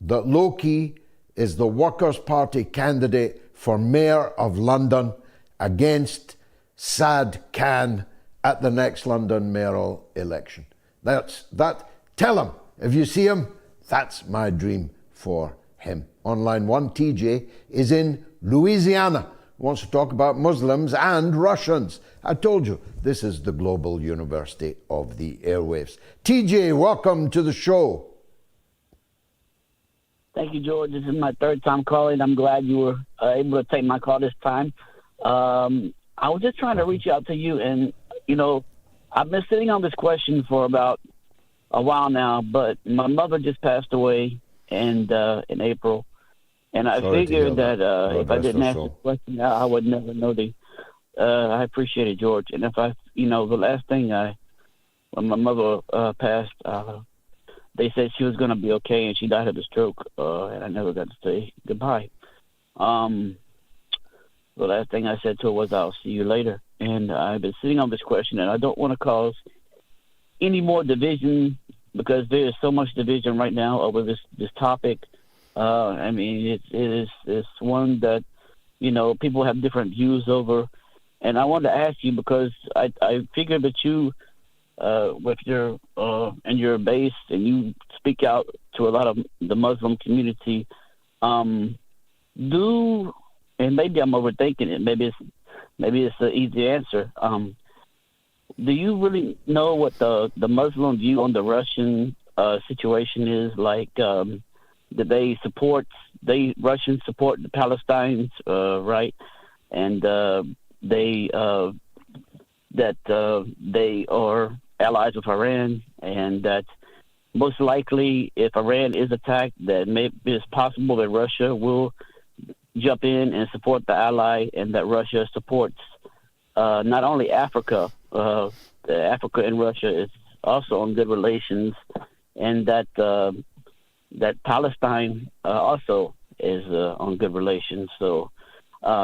S2: that Lowkey is the Workers' Party candidate for Mayor of London against Saad Khan at the next London mayoral election. Tell him, if you see him, that's my dream for him. On line one, TJ is in Louisiana, wants to talk about Muslims and Russians. I told you, this is the global university of the airwaves. TJ, welcome to the show.
S14: Thank you, George. This is my third time calling. I'm glad you were able to take my call this time. I was just trying to reach out to you, and, you know, I've been sitting on this question for about a while now, but my mother just passed away in April. And I figured that if I didn't ask the question, I would never know I appreciate it, George. And if I the last thing when my mother passed, they said she was going to be okay, and she died of a stroke, and I never got to say goodbye. The last thing I said to her was, I'll see you later. And I've been sitting on this question, and I don't want to cause any more division because there is so much division right now over this topic. It's one that, people have different views over. And I wanted to ask you because I figured that you, with your and your base, and you speak out to a lot of the Muslim community, and maybe I'm overthinking it. Maybe it's an easy answer. Do you really know what the Muslim view on the Russian situation is? Like, do Russians support the Palestinians, right? And they are allies of Iran, and that most likely, if Iran is attacked, that maybe it's possible that Russia will jump in and support the ally, and that Russia supports not only Africa. Africa and Russia is also on good relations, and that Palestine also is on good relations. So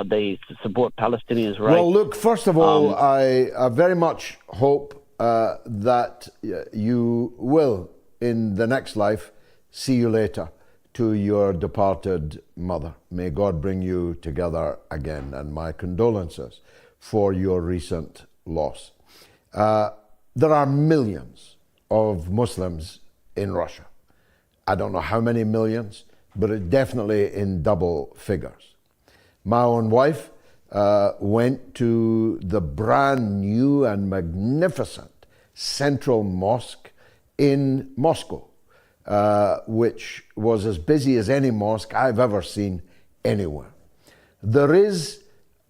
S14: they support Palestinians' rights.
S2: Well, look, first of all, I very much hope that you will, in the next life, see you later to your departed mother. May God bring you together again, and my condolences for your recent loss. There are millions of Muslims in Russia. I don't know how many millions, but it's definitely in double figures. My own wife went to the brand new and magnificent Central Mosque in Moscow, which was as busy as any mosque I've ever seen anywhere. There is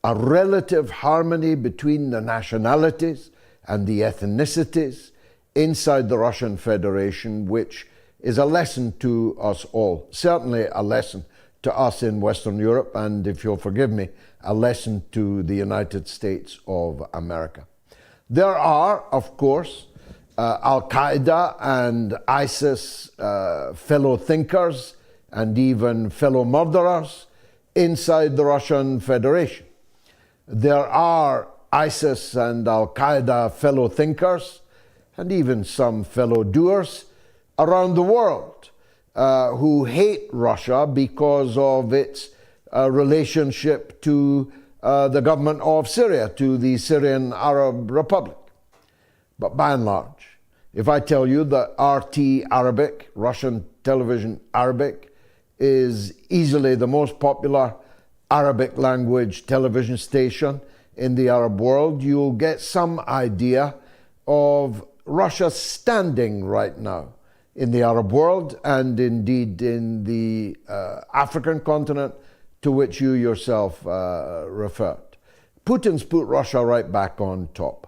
S2: a relative harmony between the nationalities and the ethnicities inside the Russian Federation, which is a lesson to us all, certainly a lesson to us in Western Europe, and if you'll forgive me, a lesson to the United States of America. There are, of course, Al-Qaeda and ISIS fellow thinkers and even fellow murderers inside the Russian Federation. There are ISIS and Al-Qaeda fellow thinkers and even some fellow doers around the world who hate Russia because of its relationship to the government of Syria, to the Syrian Arab Republic. But by and large, if I tell you that RT Arabic, Russian television Arabic, is easily the most popular Arabic language television station in the Arab world, you'll get some idea of Russia's standing right now in the Arab world and indeed in the African continent to which you yourself referred. Putin's put Russia right back on top.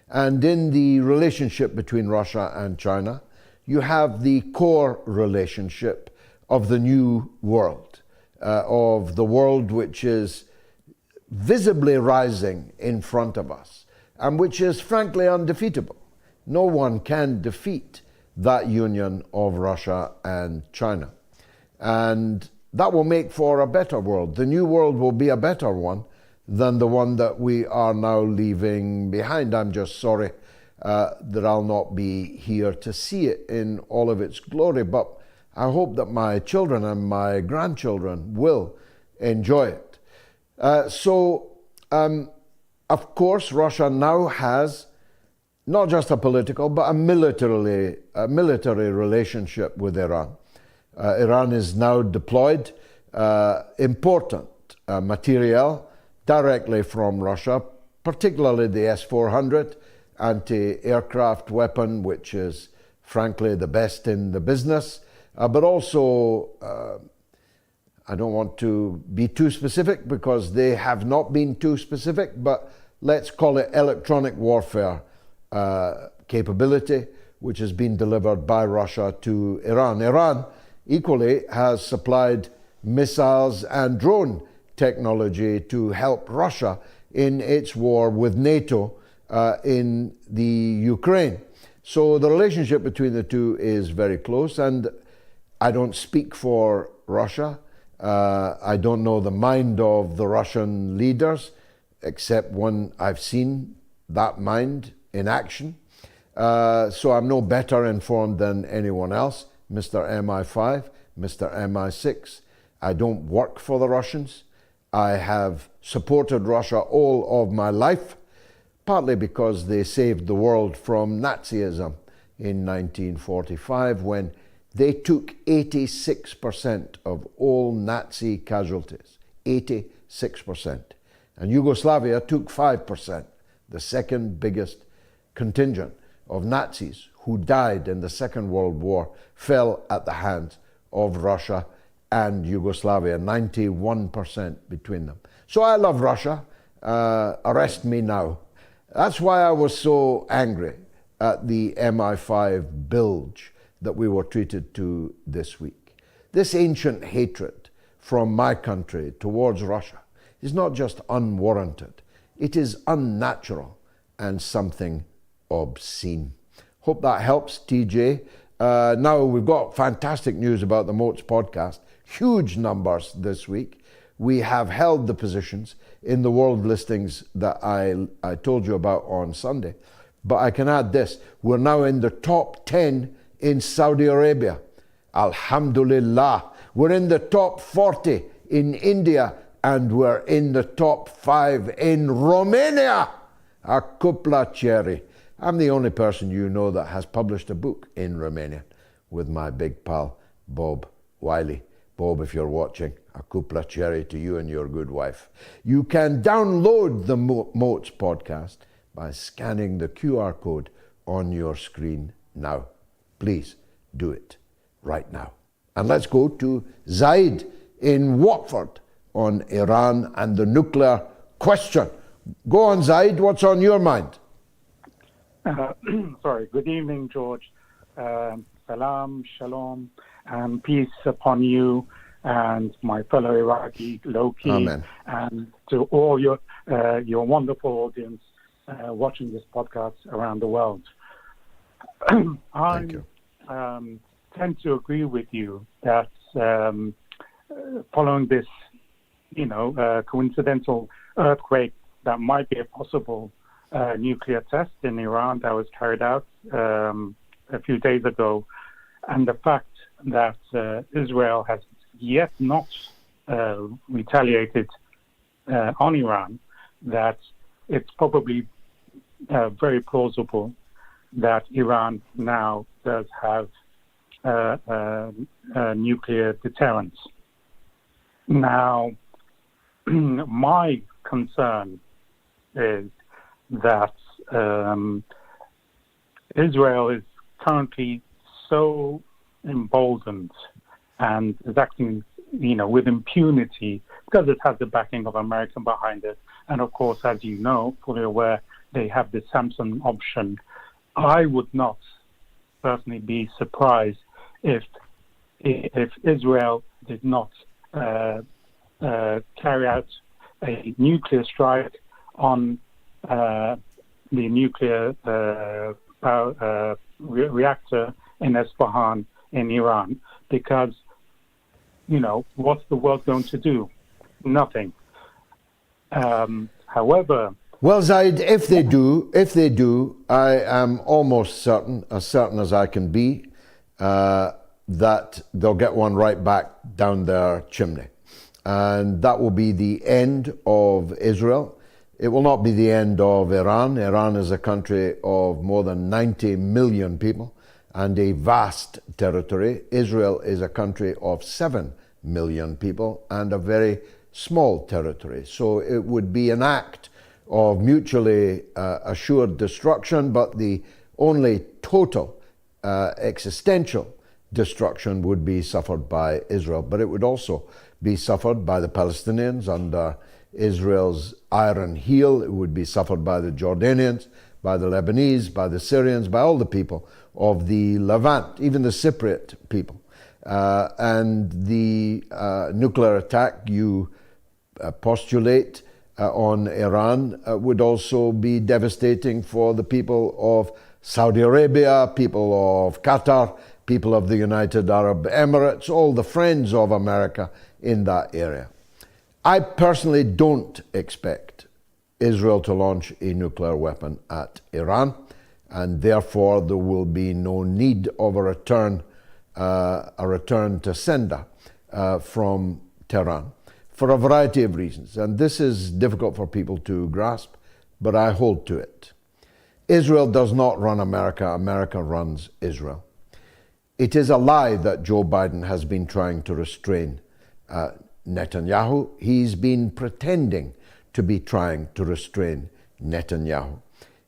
S2: And in the relationship between Russia and China, you have the core relationship of the new world, of the world which is visibly rising in front of us, and which is frankly undefeatable. No one can defeat that union of Russia and China. And that will make for a better world. The new world will be a better one than the one that we are now leaving behind. I'm just sorry that I'll not be here to see it in all of its glory, but I hope that my children and my grandchildren will enjoy it. Of course, Russia now has not just a political, but a military relationship with Iran. Iran is now deployed important material directly from Russia, particularly the S-400 anti-aircraft weapon, which is frankly the best in the business, but also I don't want to be too specific because they have not been too specific, but let's call it electronic warfare capability, which has been delivered by Russia to Iran. Iran equally has supplied missiles and drone technology to help Russia in its war with NATO in the Ukraine. So the relationship between the two is very close, and I don't speak for Russia. I don't know the mind of the Russian leaders, except when I've seen that mind in action. So I'm no better informed than anyone else, Mr. MI5, Mr. MI6. I don't work for the Russians. I have supported Russia all of my life, partly because they saved the world from Nazism in 1945 when they took 86% of all Nazi casualties, 86%. And Yugoslavia took 5%, the second biggest contingent of Nazis who died in the Second World War fell at the hands of Russia and Yugoslavia, 91% between them. So I love Russia. Arrest me now. That's why I was so angry at the MI5 bilge that we were treated to this week. This ancient hatred from my country towards Russia is not just unwarranted, it is unnatural and something obscene. Hope that helps, TJ. Now we've got fantastic news about the MOATS podcast. Huge numbers this week. We have held the positions in the world listings that I told you about on Sunday. But I can add this. We're now in the top 10 in Saudi Arabia. Alhamdulillah. We're in the top 40 in India, and we're in the top 5 in Romania. Akrotiri. I'm the only person you know that has published a book in Romanian with my big pal, Bob Wiley. Bob, if you're watching, Akrotiri to you and your good wife. You can download the MOATS podcast by scanning the QR code on your screen now. Please do it right now. And let's go to Zaid in Watford on Iran and the nuclear question. Go on, Zaid, what's on your mind?
S15: Sorry, good evening, George. Salam, shalom, and peace upon you and my fellow Iraqi, Lowkey,
S2: Amen.
S15: And to all your wonderful audience watching this podcast around the world.
S2: Thank you.
S15: Tend to agree with you that following this, coincidental earthquake that might be a possible nuclear test in Iran that was carried out a few days ago, and the fact that Israel has yet not retaliated on Iran, that it's probably very plausible that Iran now does have nuclear deterrence. Now, my concern is that Israel is currently so emboldened and is acting, with impunity because it has the backing of America behind it. And of course, as you know, fully aware, they have the Samson option. I would not personally be surprised if Israel did not carry out a nuclear strike on the nuclear power reactor in Isfahan in Iran, because what's the world going to do? Nothing. However,
S2: well, Zaid, if they do, I am almost certain, as certain as I can be, that they'll get one right back down their chimney. And that will be the end of Israel. It will not be the end of Iran. Iran is a country of more than 90 million people and a vast territory. Israel is a country of 7 million people and a very small territory. So it would be an act of mutually assured destruction, but the only total existential destruction would be suffered by Israel. But it would also be suffered by the Palestinians under Israel's iron heel. It would be suffered by the Jordanians, by the Lebanese, by the Syrians, by all the people of the Levant, even the Cypriot people. And the nuclear attack you postulate on Iran would also be devastating for the people of Saudi Arabia, people of Qatar, people of the United Arab Emirates, all the friends of America in that area. I personally don't expect Israel to launch a nuclear weapon at Iran, and therefore there will be no need of a return to sender from Tehran, for a variety of reasons. And this is difficult for people to grasp, but I hold to it. Israel does not run America, America runs Israel. It is a lie that Joe Biden has been trying to restrain Netanyahu. He's been pretending to be trying to restrain Netanyahu.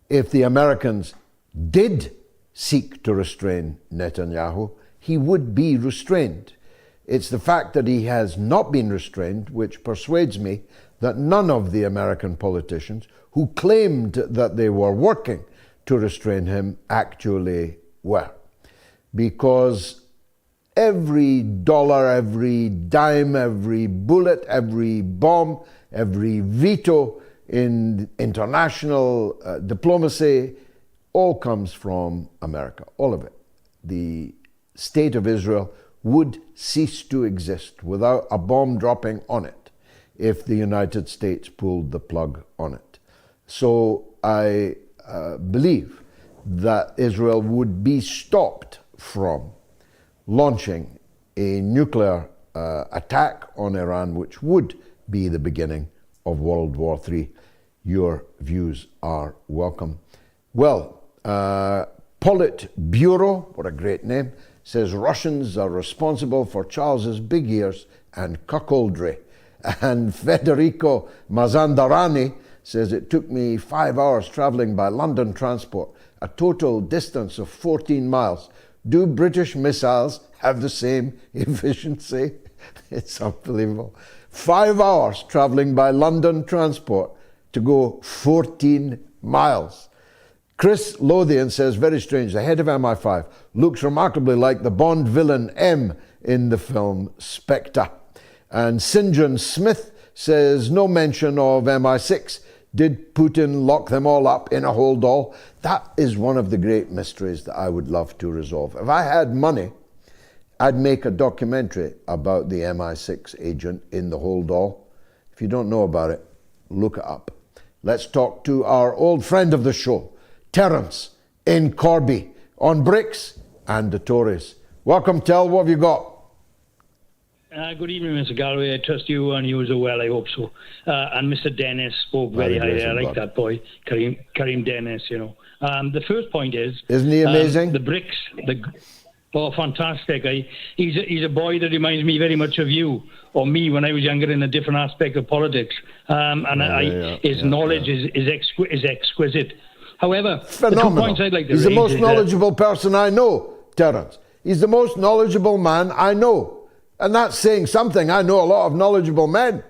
S2: If the Americans did seek to restrain Netanyahu, he would be restrained. It's the fact that he has not been restrained which persuades me that none of the American politicians who claimed that they were working to restrain him actually were. Because every dollar, every dime, every bullet, every bomb, every veto in international diplomacy, all comes from America, all of it. The state of Israel would cease to exist without a bomb dropping on it if the United States pulled the plug on it. So I believe that Israel would be stopped from launching a nuclear attack on Iran, which would be the beginning of World War III. Your views are welcome. Well, Politburo, what a great name, says Russians are responsible for Charles's big ears and cuckoldry. And Federico Mazandarani says it took me 5 hours travelling by London transport, a total distance of 14 miles. Do British missiles have the same efficiency? It's unbelievable. 5 hours travelling by London transport to go 14 miles. Chris Lothian says, very strange, the head of MI5 looks remarkably like the Bond villain M in the film Spectre. And St. John Smith says, no mention of MI6. Did Putin lock them all up in a hold all? That is one of the great mysteries that I would love to resolve. If I had money, I'd make a documentary about the MI6 agent in the hold all. If you don't know about it, look it up. Let's talk to our old friend of the show, Terence in Corby, on BRICS and the Tories. Welcome, Tel. What have you got?
S16: Good evening, Mr. Galloway. I trust you and you as well. I hope so. And Mr. Dennis spoke very highly. I like that boy, Karim Dennis. You know. The first point is,
S2: isn't he amazing?
S16: The BRICS. Oh, fantastic! He's a boy that reminds me very much of you or me when I was younger in a different aspect of politics. His knowledge is exquisite. However,
S2: phenomenal.
S16: The 2 points I'd like to
S2: raise. He's the most knowledgeable person I know, Terence. He's the most knowledgeable man I know. And that's saying something. I know a lot of knowledgeable men.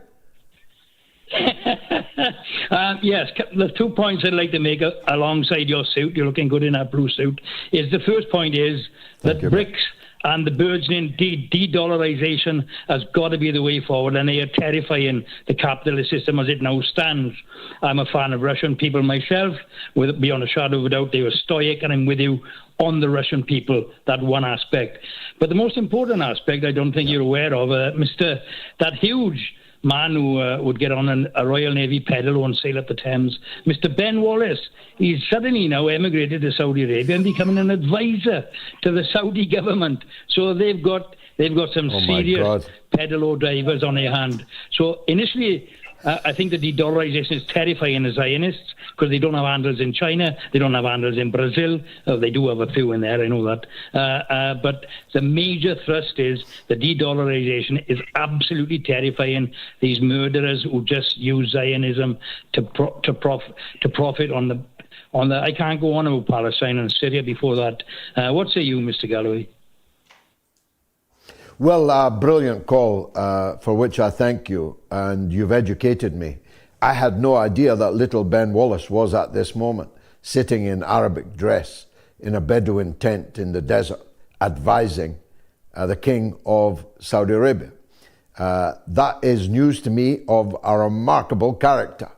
S16: Yes, the 2 points I'd like to make alongside your suit, you're looking good in that blue suit, is the first point is that BRICS and the burgeoning de-dollarization has got to be the way forward, and they are terrifying the capitalist system as it now stands. I'm a fan of Russian people myself, beyond a shadow of a doubt. They were stoic, and I'm with you on the Russian people, that one aspect. But the most important aspect, I don't think you're aware of, that huge man who would get on a Royal Navy pedal and sail up the Thames, Mr. Ben Wallace. He's suddenly now emigrated to Saudi Arabia and becoming an advisor to the Saudi government. So they've got some serious pedalo drivers on their hand. So initially, I think the de-dollarization is terrifying the Zionists because they don't have handles in China, they don't have handles in Brazil. They do have a few in there, I know that. But the major thrust is the de-dollarization is absolutely terrifying. These murderers who just use Zionism to profit on the. I can't go on about Palestine and Syria before that. What say you, Mr. Galloway?
S2: Well, brilliant call, for which I thank you, and you've educated me. I had no idea that little Ben Wallace was at this moment sitting in Arabic dress in a Bedouin tent in the desert, advising the King of Saudi Arabia. That is news to me of a remarkable character.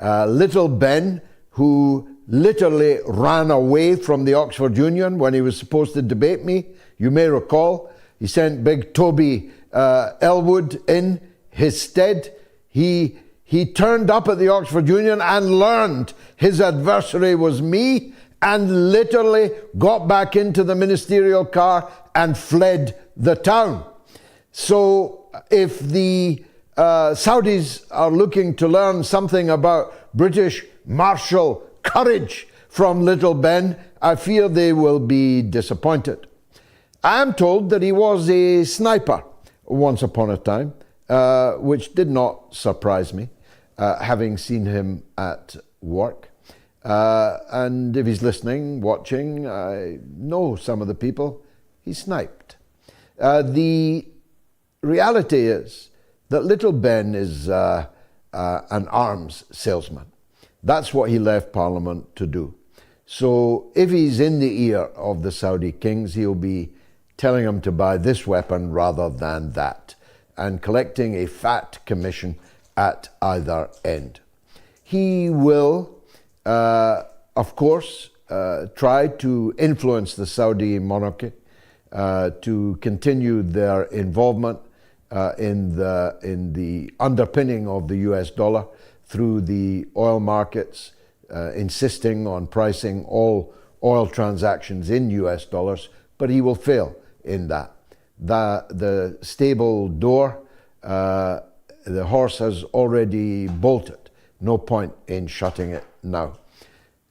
S2: Little Ben, who literally ran away from the Oxford Union when he was supposed to debate me. You may recall, he sent big Toby Elwood in his stead. He turned up at the Oxford Union and learned his adversary was me, and literally got back into the ministerial car and fled the town. So if the Saudis are looking to learn something about British martial courage from Little Ben, I fear they will be disappointed. I am told that he was a sniper once upon a time, which did not surprise me, having seen him at work. And if he's listening, watching, I know some of the people he sniped. The reality is that Little Ben is an arms salesman. That's what he left Parliament to do. So if he's in the ear of the Saudi kings, he'll be telling them to buy this weapon rather than that, and collecting a fat commission at either end. He will, of course, try to influence the Saudi monarchy to continue their involvement in the underpinning of the US dollar through the oil markets, insisting on pricing all oil transactions in US dollars, but he will fail in that. The stable door, the horse has already bolted. No point in shutting it now.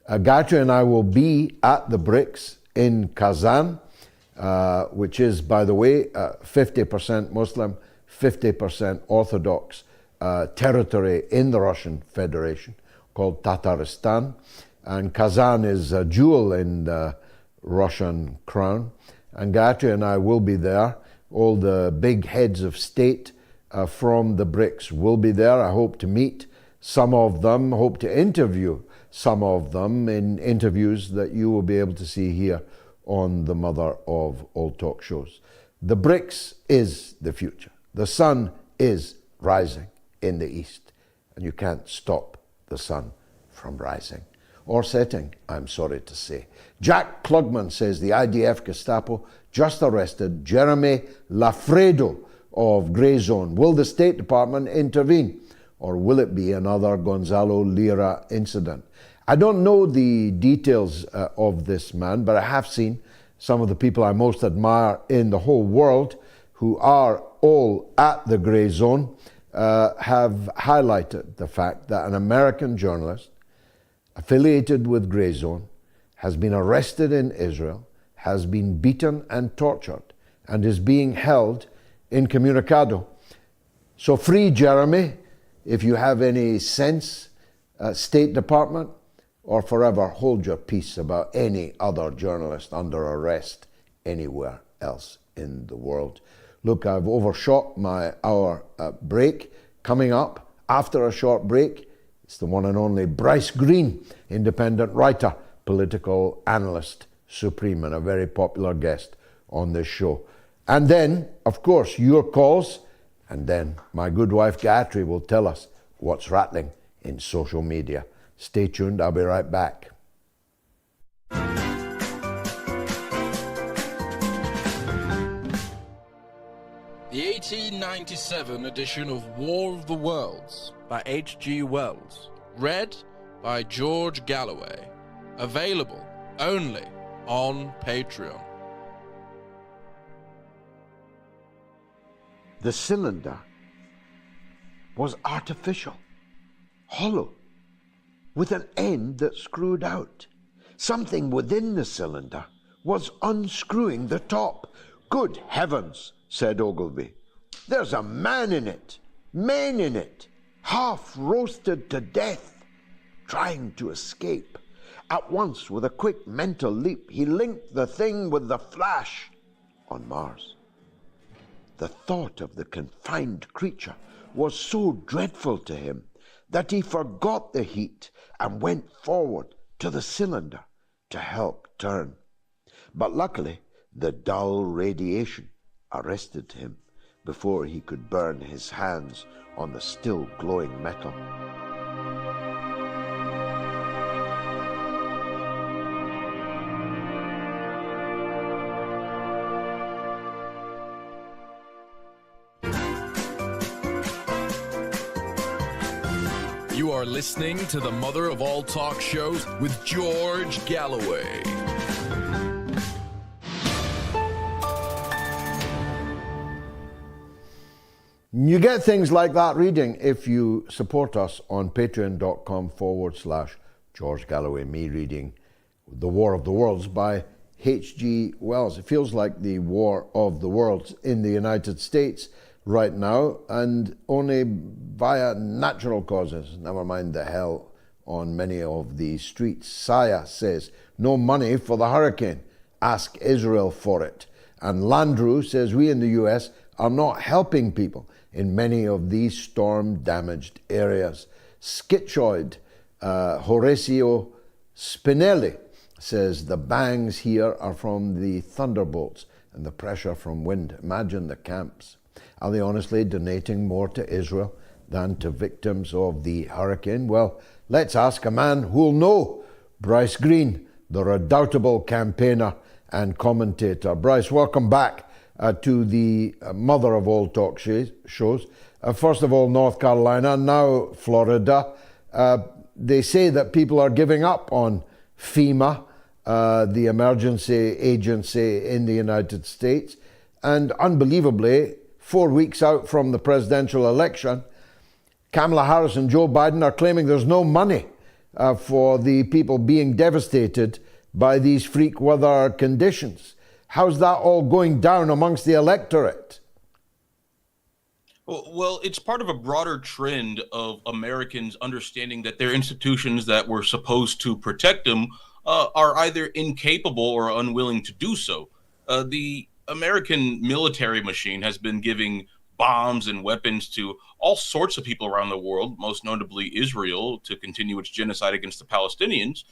S2: Gayatri and I will be at the BRICS in Kazan, which is, by the way, 50% Muslim, 50% Orthodox territory in the Russian Federation called Tatarstan. And Kazan is a jewel in the Russian crown. And Gayatri and I will be there. All the big heads of state from the BRICS will be there. I hope to meet some of them, hope to interview some of them in interviews that you will be able to see here on the mother of all talk shows. The BRICS is the future. The sun is rising in the east, and you can't stop the sun from rising. Or setting, I'm sorry to say. Jack Klugman says the IDF Gestapo just arrested Jeremy Lafredo of Grey Zone. Will the State Department intervene, or will it be another Gonzalo Lira incident? I don't know the details of this man, but I have seen some of the people I most admire in the whole world, who are all at the Grey Zone, have highlighted the fact that an American journalist affiliated with Grey Zone has been arrested in Israel, has been beaten and tortured, and is being held incommunicado. So free Jeremy, if you have any sense, State Department, or forever hold your peace about any other journalist under arrest anywhere else in the world. Look, I've overshot my hour break. Coming up after a short break, it's the one and only Bryce Greene, independent writer, political analyst, supreme, and a very popular guest on this show. And then, of course, your calls, and then my good wife Gayatri will tell us what's rattling in social media. Stay tuned, I'll be right back.
S17: The 1897 edition of War of the Worlds by H.G. Wells. Read by George Galloway. Available only on Patreon.
S2: The cylinder was artificial, hollow, with an end that screwed out. Something within the cylinder was unscrewing the top. Good heavens, said Ogilvy. There's a man in it, men in it, half roasted to death, trying to escape. At once, with a quick mental leap, he linked the thing with the flash on Mars. The thought of the confined creature was so dreadful to him that he forgot the heat and went forward to the cylinder to help turn. But luckily, the dull radiation arrested him. before he could burn his hands on the still glowing metal.
S18: You are listening to the mother of all talk shows with George Galloway.
S2: You get things like that reading if you support us on patreon.com/George Galloway, me reading The War of the Worlds by H.G. Wells. It feels like the War of the Worlds in the United States right now, and only via natural causes, never mind the hell on many of the streets. Saya says, no money for the hurricane. Ask Israel for it. And Landrew says, we in the US are not helping people in many of these storm-damaged areas. Skitchoid, Horacio Spinelli says, the bangs here are from the thunderbolts and the pressure from wind. Imagine the camps. Are they honestly donating more to Israel than to victims of the hurricane? Well, let's ask a man who'll know. Bryce Greene, the redoubtable campaigner and commentator. Bryce, welcome back to the mother of all talk shows. First of all, North Carolina, now Florida. They say that people are giving up on FEMA, the emergency agency in the United States. And unbelievably, 4 weeks out from the presidential election, Kamala Harris and Joe Biden are claiming there's no money for the people being devastated by these freak weather conditions. How's that all going down amongst the electorate?
S19: Well, it's part of a broader trend of Americans understanding that their institutions that were supposed to protect them are either incapable or unwilling to do so. The American military machine has been giving bombs and weapons to all sorts of people around the world, most notably Israel, to continue its genocide against the Palestinians.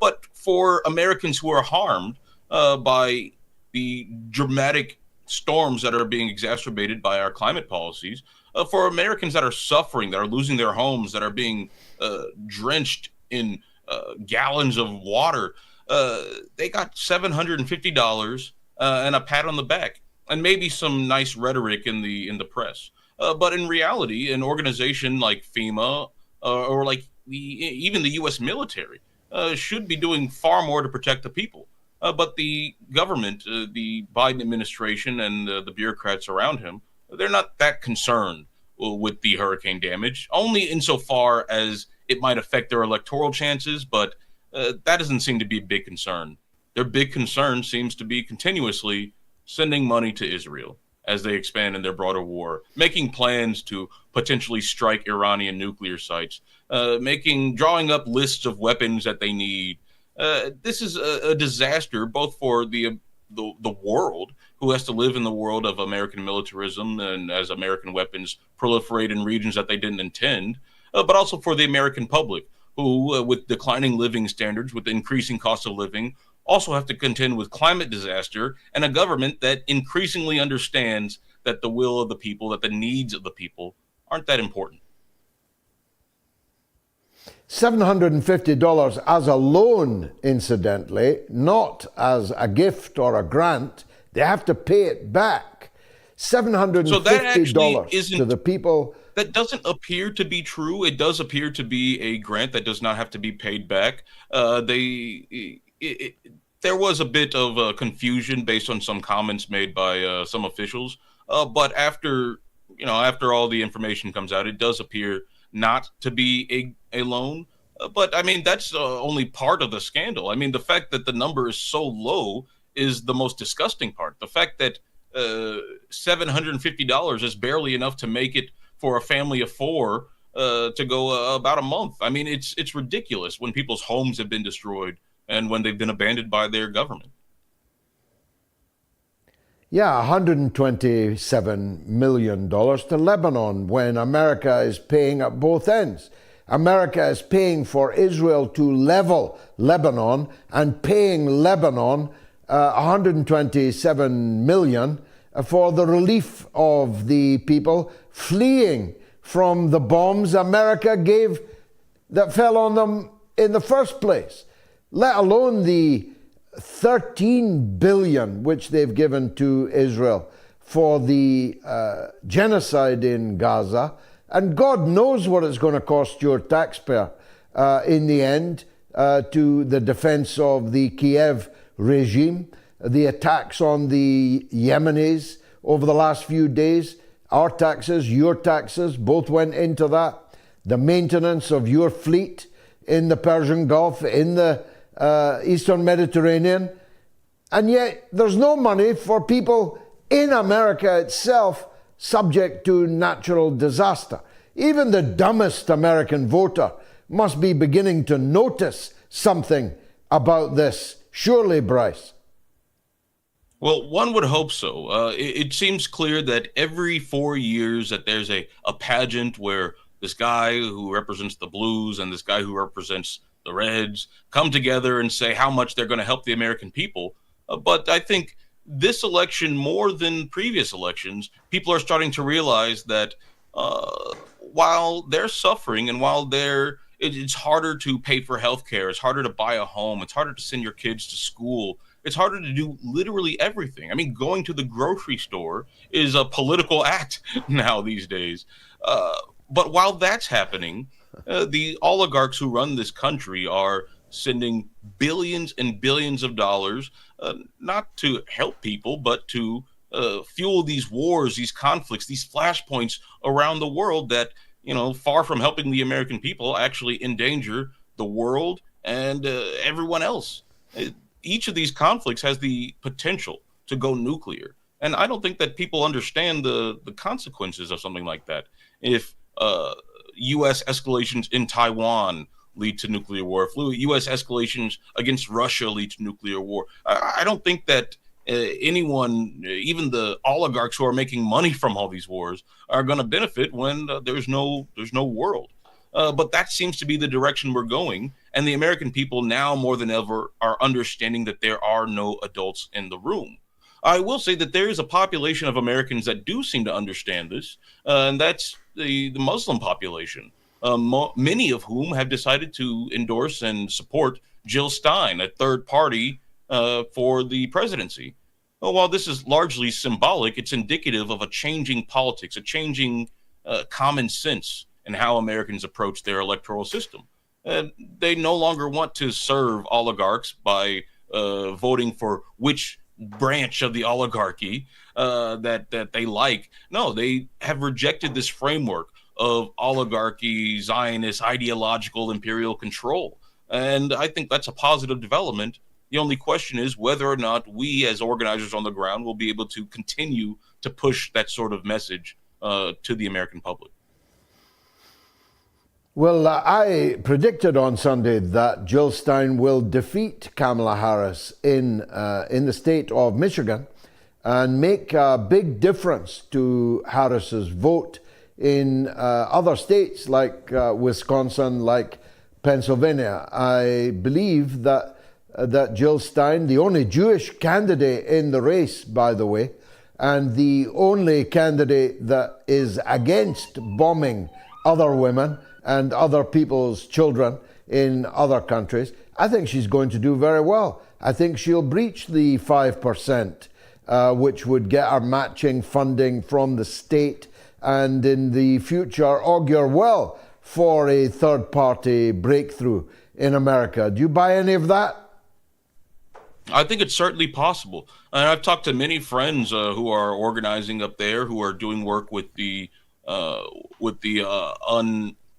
S19: But for Americans who are harmed by the dramatic storms that are being exacerbated by our climate policies, for Americans that are suffering, that are losing their homes, that are being drenched in gallons of water, they got $750 and a pat on the back, and maybe some nice rhetoric in the press. But in reality, an organization like FEMA or like even the U.S. military should be doing far more to protect the people. But the government, the Biden administration and the bureaucrats around him, they're not that concerned with the hurricane damage, only insofar as it might affect their electoral chances, but that doesn't seem to be a big concern. Their big concern seems to be continuously sending money to Israel as they expand in their broader war, making plans to potentially strike Iranian nuclear sites, drawing up lists of weapons that they need. This is a disaster both for the world, who has to live in the world of American militarism and as American weapons proliferate in regions that they didn't intend, but also for the American public, who, with declining living standards, with increasing cost of living, also have to contend with climate disaster and a government that increasingly understands that the will of the people, that the needs of the people aren't that important.
S2: $750 as a loan, incidentally, not as a gift or a grant. They have to pay it back. $750 to the people.
S19: That doesn't appear to be true. It does appear to be a grant that does not have to be paid back. There was a bit of confusion based on some comments made by some officials, but after all the information comes out, it does appear not to be a loan. But I mean, that's only part of the scandal. I mean, the fact that the number is so low is the most disgusting part. The fact that $750 is barely enough to make it for a family of four to go about a month. I mean, it's ridiculous when people's homes have been destroyed and when they've been abandoned by their government.
S2: Yeah, $127 million to Lebanon when America is paying at both ends. America is paying for Israel to level Lebanon and paying Lebanon $127 million for the relief of the people fleeing from the bombs America gave that fell on them in the first place, let alone the 13 billion which they've given to Israel for the genocide in Gaza. And God knows what it's going to cost your taxpayer in the end to the defense of the Kiev regime, the attacks on the Yemenis over the last few days. Our taxes, your taxes, both went into that. The maintenance of your fleet in the Persian Gulf, in the Eastern Mediterranean. And yet there's no money for people in America itself subject to natural disaster. Even the dumbest American voter must be beginning to notice something about this. Surely, Bryce?
S19: Well, one would hope so. It seems clear that every 4 years that there's a pageant where this guy who represents the blues and this guy who represents the reds come together and say how much they're going to help the American people. But I think this election, more than previous elections, people are starting to realize that while they're suffering and while it's harder to pay for healthcare, it's harder to buy a home, it's harder to send your kids to school, it's harder to do literally everything. I mean, going to the grocery store is a political act now these days. But while that's happening, the oligarchs who run this country are sending billions and billions of dollars, not to help people, but to fuel these wars, these conflicts, these flashpoints around the world that, far from helping the American people, actually endanger the world and everyone else. Each of these conflicts has the potential to go nuclear. And I don't think that people understand the consequences of something like that. If U.S. escalations in Taiwan lead to nuclear war, if U.S. escalations against Russia lead to nuclear war, I don't think that anyone, even the oligarchs who are making money from all these wars, are going to benefit when there's no world. But that seems to be the direction we're going. And the American people now more than ever are understanding that there are no adults in the room. I will say that there is a population of Americans that do seem to understand this, and that's the Muslim population, many of whom have decided to endorse and support Jill Stein, a third party for the presidency. Well, while this is largely symbolic, it's indicative of a changing politics, a changing common sense in how Americans approach their electoral system. They no longer want to serve oligarchs by voting for which branch of the oligarchy that they like. No, they have rejected this framework of oligarchy, Zionist, ideological, imperial control. And I think that's a positive development. The only question is whether or not we as organizers on the ground will be able to continue to push that sort of message to the American public.
S2: Well, I predicted on Sunday that Jill Stein will defeat Kamala Harris in the state of Michigan and make a big difference to Harris's vote in other states like Wisconsin, like Pennsylvania. I believe that Jill Stein, the only Jewish candidate in the race, by the way, and the only candidate that is against bombing other women and other people's children in other countries, I think she's going to do very well. I think she'll breach the 5%, which would get her matching funding from the state and in the future augur well for a third-party breakthrough in America. Do you buy any of that?
S19: I think it's certainly possible. And I've talked to many friends who are organizing up there, who are doing work with the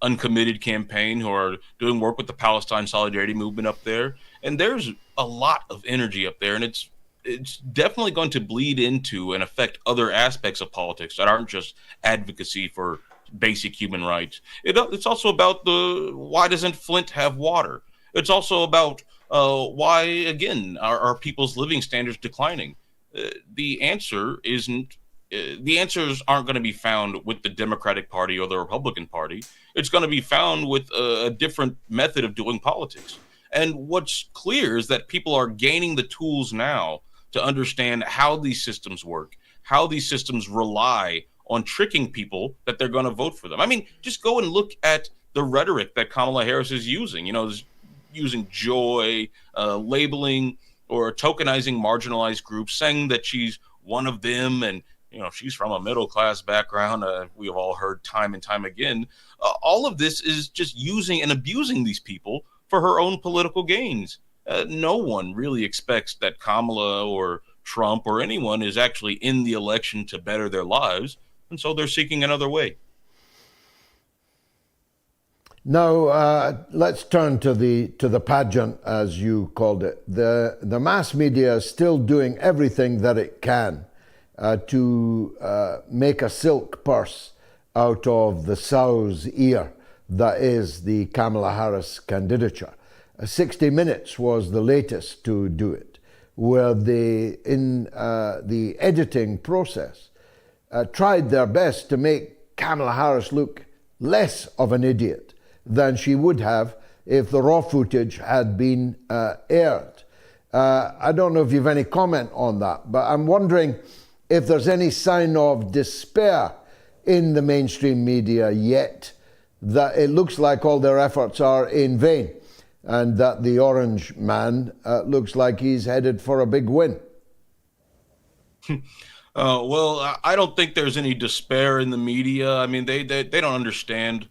S19: uncommitted campaign, who are doing work with the Palestine Solidarity Movement up there. And there's a lot of energy up there, and it's definitely going to bleed into and affect other aspects of politics that aren't just advocacy for basic human rights. It's also about why doesn't Flint have water? It's also about why, again, are people's living standards declining? The answers aren't going to be found with the Democratic Party or the Republican Party. It's going to be found with a different method of doing politics. And what's clear is that people are gaining the tools now to understand how these systems work, how these systems rely on tricking people that they're going to vote for them. I mean, just go and look at the rhetoric that Kamala Harris is using, using joy, labeling or tokenizing marginalized groups, saying that she's one of them and, she's from a middle-class background. We have all heard time and time again. All of this is just using and abusing these people for her own political gains. No one really expects that Kamala or Trump or anyone is actually in the election to better their lives, and so they're seeking another way.
S2: Now, let's turn to the pageant, as you called it. The mass media is still doing everything that it can to make a silk purse out of the sow's ear that is the Kamala Harris candidature. 60 Minutes was the latest to do it, where they, in the editing process, tried their best to make Kamala Harris look less of an idiot than she would have if the raw footage had been aired. I don't know if you've any comment on that, but I'm wondering if there's any sign of despair in the mainstream media yet, that it looks like all their efforts are in vain, and that the orange man looks like he's headed for a big win.
S19: Well, I don't think there's any despair in the media. I mean, they don't understand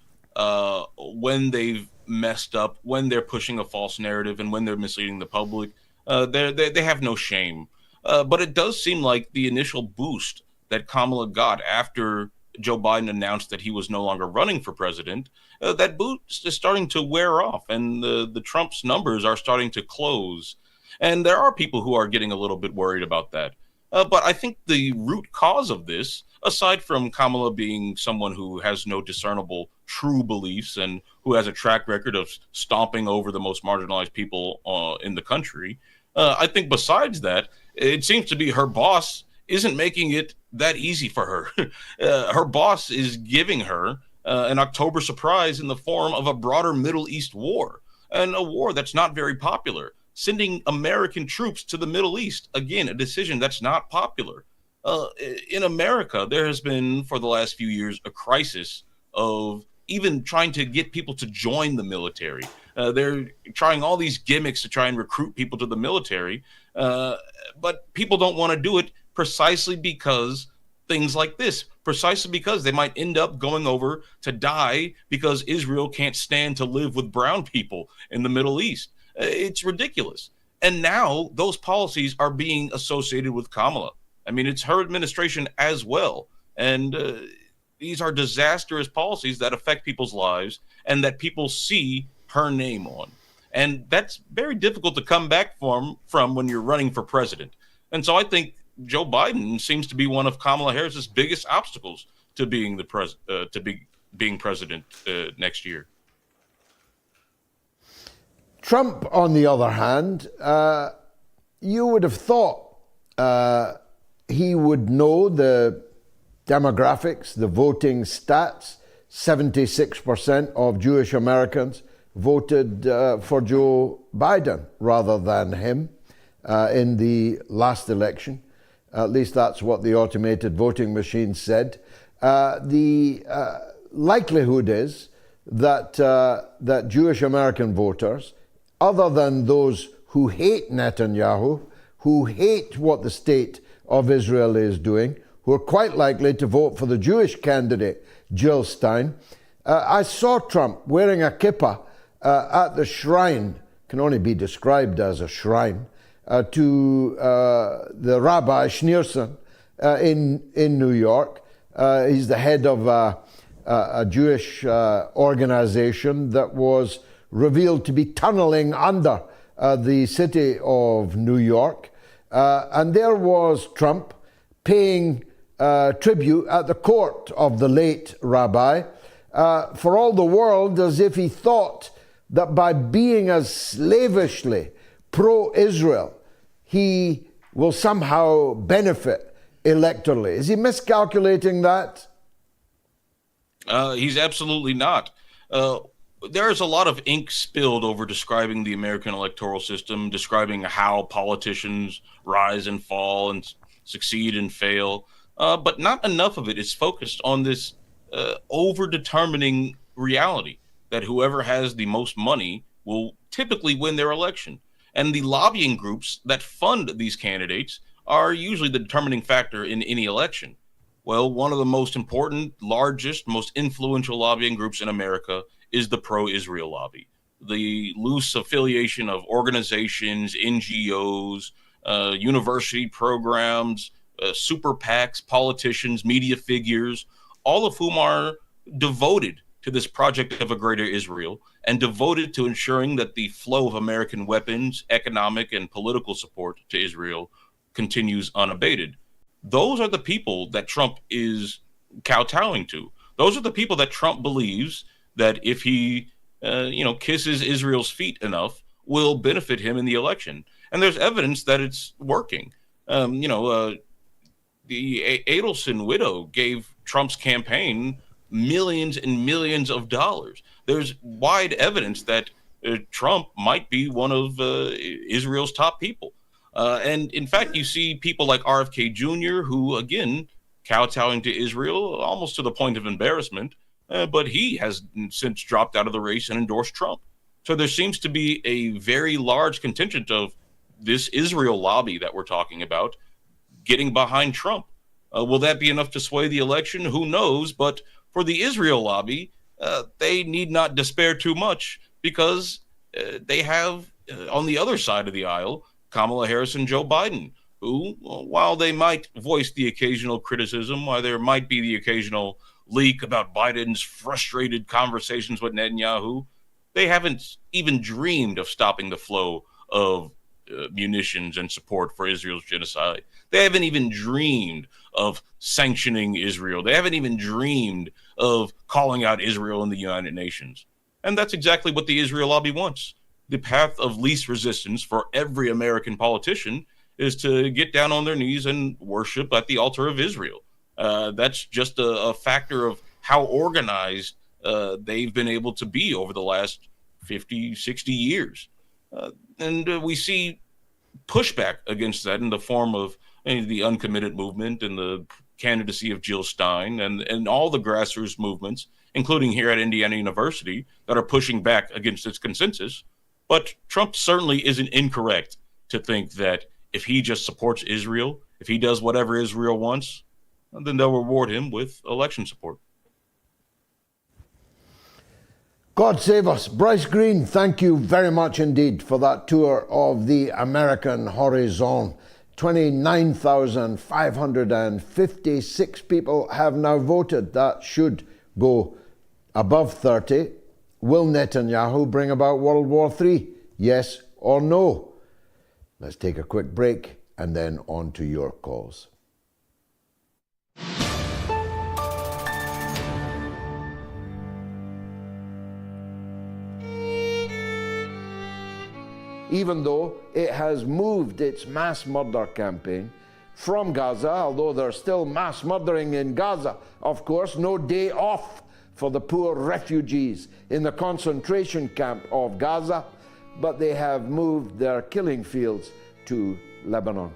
S19: when they've messed up, when they're pushing a false narrative, and when they're misleading the public. They have no shame. But it does seem like the initial boost that Kamala got after Joe Biden announced that he was no longer running for president, that boost is starting to wear off, and the Trump's numbers are starting to close. And there are people who are getting a little bit worried about that. But I think the root cause of this, aside from Kamala being someone who has no discernible true beliefs and who has a track record of stomping over the most marginalized people in the country, I think besides that, it seems to be her boss isn't making it that easy for her. Her boss is giving her an October surprise in the form of a broader Middle East war, and a war that's not very popular. Sending American troops to the Middle East, again, a decision that's not popular. In America, there has been, for the last few years, a crisis of even trying to get people to join the military. They're trying all these gimmicks to try and recruit people to the military, but people don't want to do it precisely because things like this, precisely because they might end up going over to die because Israel can't stand to live with brown people in the Middle East. It's ridiculous. And now those policies are being associated with Kamala. I mean, it's her administration as well. And these are disastrous policies that affect people's lives and that people see her name on. And that's very difficult to come back from when you're running for president. And so I think Joe Biden seems to be one of Kamala Harris's biggest obstacles to being being president next year.
S2: Trump, on the other hand, you would have thought he would know the demographics, the voting stats. 76% of Jewish Americans voted for Joe Biden rather than him in the last election. At least that's what the automated voting machine said. The likelihood is that that Jewish American voters, other than those who hate Netanyahu, who hate what the state of Israel is doing, who are quite likely to vote for the Jewish candidate, Jill Stein. I saw Trump wearing a kippah at the shrine, can only be described as a shrine, to the Rabbi Schneerson in New York. He's the head of a Jewish organization that was revealed to be tunneling under the city of New York. And there was Trump paying tribute at the court of the late rabbi, for all the world as if he thought that by being as slavishly pro-Israel, he will somehow benefit electorally. Is he miscalculating that?
S19: He's absolutely not. There's a lot of ink spilled over describing the American electoral system, describing how politicians rise and fall and succeed and fail. but not enough of it is focused on this over-determining reality that whoever has the most money will typically win their election. And the lobbying groups that fund these candidates are usually the determining factor in any election. Well, one of the most important, largest, most influential lobbying groups in America is the pro-Israel lobby. The loose affiliation of organizations, NGOs, university programs, super PACs, politicians, media figures, all of whom are devoted to this project of a greater Israel and devoted to ensuring that the flow of American weapons, economic and political support to Israel continues unabated. Those are the people that Trump is kowtowing to. Those are the people that Trump believes that if he, kisses Israel's feet enough, will benefit him in the election. And there's evidence that it's working. The Adelson widow gave Trump's campaign millions and millions of dollars. There's wide evidence that Trump might be one of Israel's top people. And in fact, you see people like RFK Jr., who, again, kowtowing to Israel almost to the point of embarrassment, but he has since dropped out of the race and endorsed Trump. So there seems to be a very large contingent of this Israel lobby that we're talking about getting behind Trump. Will that be enough to sway the election? Who knows? But for the Israel lobby, they need not despair too much because they have, on the other side of the aisle, Kamala Harris and Joe Biden, who, while they might voice the occasional criticism, while there might be the occasional leak about Biden's frustrated conversations with Netanyahu, they haven't even dreamed of stopping the flow of munitions and support for Israel's genocide. They haven't even dreamed of sanctioning Israel. They haven't even dreamed of calling out Israel in the United Nations. And that's exactly what the Israel lobby wants. The path of least resistance for every American politician is to get down on their knees and worship at the altar of Israel. That's just a factor of how organized they've been able to be over the last 50, 60 years. And we see pushback against that in the form of the uncommitted movement and the candidacy of Jill Stein and all the grassroots movements, including here at Indiana University, that are pushing back against its consensus. But Trump certainly isn't incorrect to think that if he just supports Israel, if he does whatever Israel wants, then they'll reward him with election support.
S2: God save us. Bryce Greene, thank you very much indeed for that tour of the American horizon. 29,556 people have now voted. That should go above 30. Will Netanyahu bring about World War III? Yes or no? Let's take a quick break and then on to your calls. Even though it has moved its mass murder campaign from Gaza, although there's still mass murdering in Gaza, of course, no day off for the poor refugees in the concentration camp of Gaza, but they have moved their killing fields to Lebanon.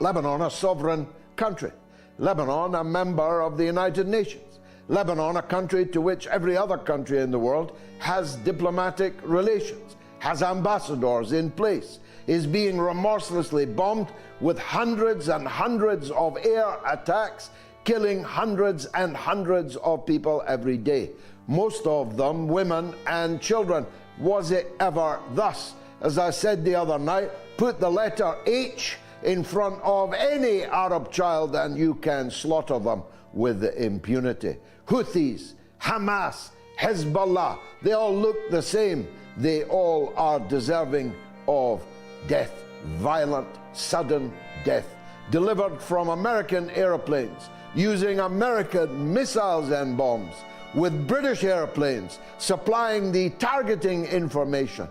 S2: Lebanon, a sovereign country. Lebanon, a member of the United Nations. Lebanon, a country to which every other country in the world has diplomatic relations, has ambassadors in place, is being remorselessly bombed with hundreds and hundreds of air attacks, killing hundreds and hundreds of people every day, most of them women and children. Was it ever thus? As I said the other night, put the letter H in front of any Arab child and you can slaughter them with impunity. Houthis, Hamas, Hezbollah, they all look the same. They all are deserving of death, violent, sudden death, delivered from American airplanes, using American missiles and bombs, with British airplanes supplying the targeting information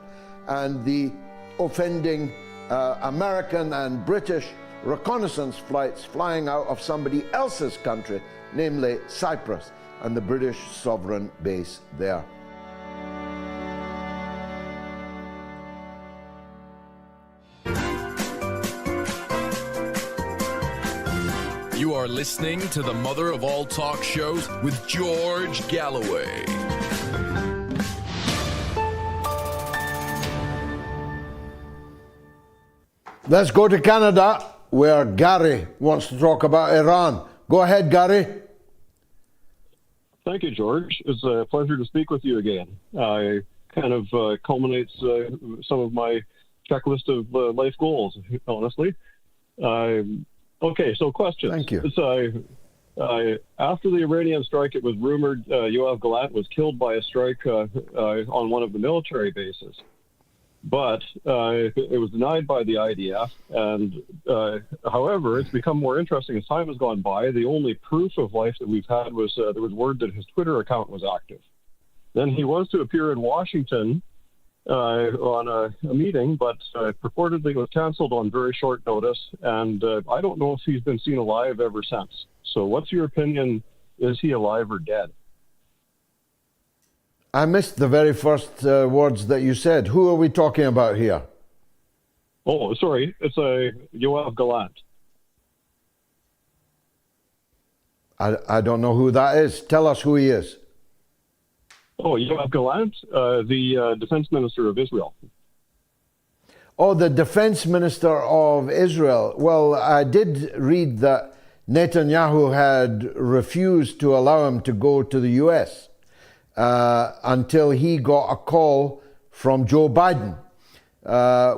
S2: and the offending American and British reconnaissance flights flying out of somebody else's country, namely Cyprus, and the British sovereign base there.
S18: You are listening to the mother of all talk shows with George Galloway.
S2: Let's go to Canada, where Gary wants to talk about Iran. Go ahead, Gary.
S20: Thank you, George. It's a pleasure to speak with you again. Kind of culminates some of my checklist of life goals, honestly. Okay, so question.
S2: Thank you.
S20: After the Iranian strike, it was rumored Yoav Gallant was killed by a strike on one of the military bases. But it was denied by the IDF. And however, it's become more interesting as time has gone by. The only proof of life that we've had was there was word that his Twitter account was active. Then he was to appear in Washington on a meeting, but purportedly was canceled on very short notice. And I don't know if he's been seen alive ever since. So what's your opinion? Is he alive or dead?
S2: I missed the very first words that you said. Who are we talking about here?
S20: Oh, sorry. It's Yoav Gallant.
S2: I don't know who that is. Tell us who he is.
S20: Oh, Yoav Gallant, the defense minister of Israel.
S2: Oh, the defense minister of Israel. Well, I did read that Netanyahu had refused to allow him to go to the U.S. Until he got a call from Joe Biden,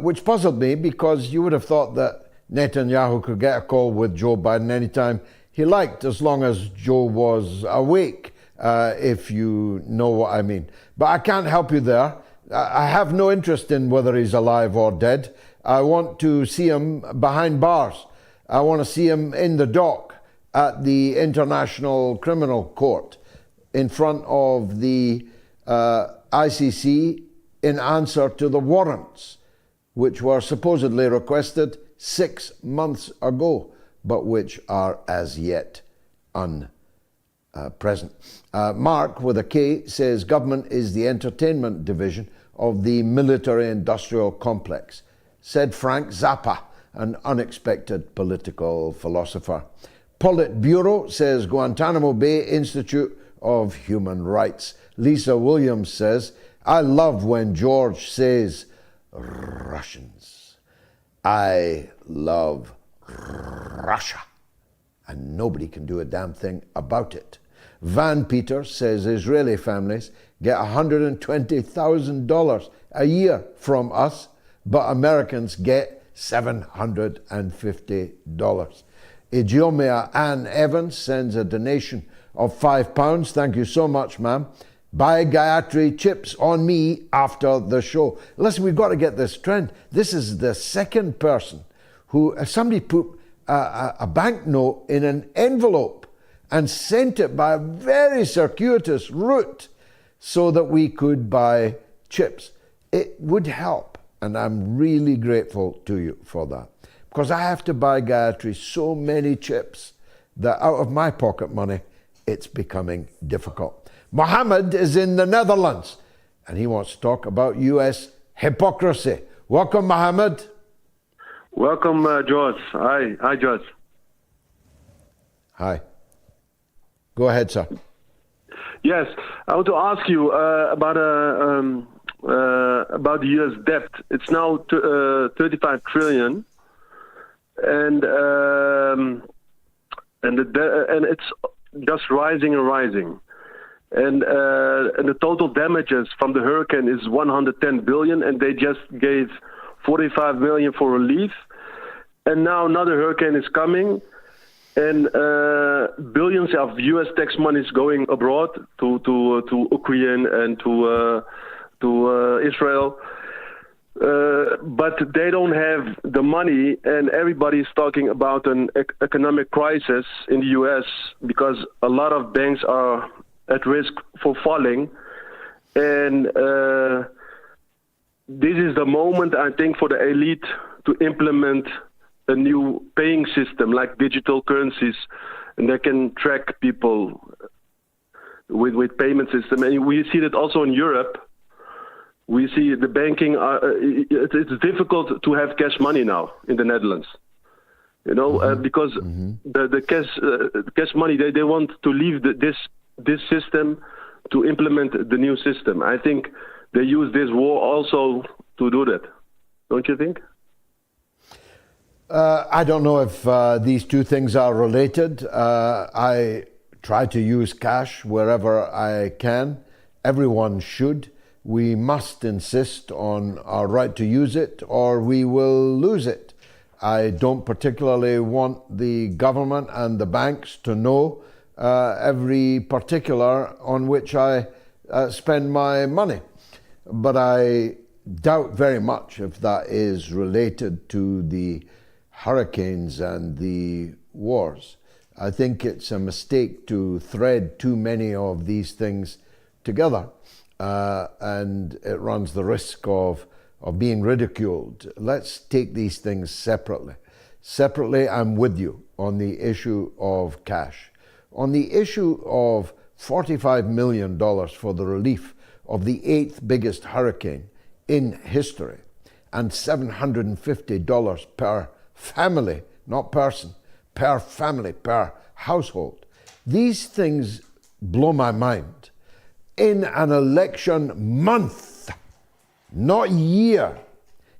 S2: which puzzled me because you would have thought that Netanyahu could get a call with Joe Biden anytime he liked, as long as Joe was awake, if you know what I mean. But I can't help you there. I have no interest in whether he's alive or dead. I want to see him behind bars. I want to see him in the dock at the International Criminal Court in front of the ICC in answer to the warrants, which were supposedly requested 6 months ago, but which are as yet unpresent. Mark, with a K, says government is the entertainment division of the military-industrial complex, said Frank Zappa, an unexpected political philosopher. Politburo says Guantanamo Bay Institute of Human Rights. Lisa Williams says, I love when George says Russians. I love Russia. And nobody can do a damn thing about it. Van Peter says Israeli families get $120,000 a year from us, but Americans get $750. Idiomia Ann Evans sends a donation of £5. Thank you so much, ma'am. Buy Gayatri chips on me after the show. Listen, we've got to get this trend. This is the second person who, somebody put a banknote in an envelope and sent it by a very circuitous route so that we could buy chips. It would help, and I'm really grateful to you for that. Because I have to buy Gayatri so many chips that out of my pocket money, it's becoming difficult. Mohammed is in the Netherlands, and he wants to talk about U.S. hypocrisy. Welcome, Mohammed.
S21: Welcome, George. Hi, George.
S2: Hi. Go ahead, sir.
S21: Yes, I want to ask you about the U.S. debt. It's now 35 trillion, and it's just rising and rising. And the total damages from the hurricane is 110 billion, and they just gave 45 million for relief. And now another hurricane is coming, and billions of U.S. tax money is going abroad to Ukraine and to Israel. But they don't have the money, and everybody is talking about an economic crisis in the U.S. because a lot of banks are at risk for falling. And this is the moment, I think, for the elite to implement a new paying system like digital currencies, and they can track people with payment system. And we see that also in Europe. We see the banking, it's difficult to have cash money now in the Netherlands. You know, because the cash money, they want to leave this system to implement the new system. I think they use this war also to do that. Don't you think?
S2: I don't know if these two things are related. I try to use cash wherever I can. Everyone should. We must insist on our right to use it, or we will lose it. I don't particularly want the government and the banks to know every particular on which I spend my money. But I doubt very much if that is related to the hurricanes and the wars. I think it's a mistake to thread too many of these things together, and it runs the risk of being ridiculed. Let's take these things separately. Separately, I'm with you on the issue of cash. On the issue of $45 million for the relief of the 8th biggest hurricane in history, and $750 per family, not person, per family, per household. These things blow my mind. In an election month, not year,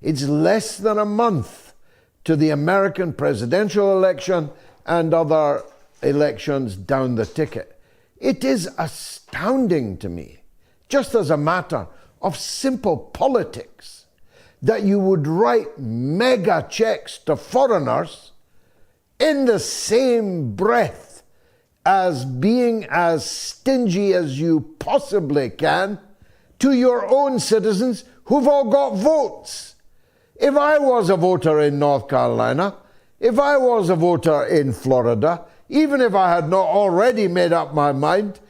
S2: it's less than a month to the American presidential election and other elections down the ticket. It is astounding to me, just as a matter of simple politics, that you would write mega checks to foreigners in the same breath as being as stingy as you possibly can to your own citizens who've all got votes. If I was a voter in North Carolina, if I was a voter in Florida, even if I had not already made up my mind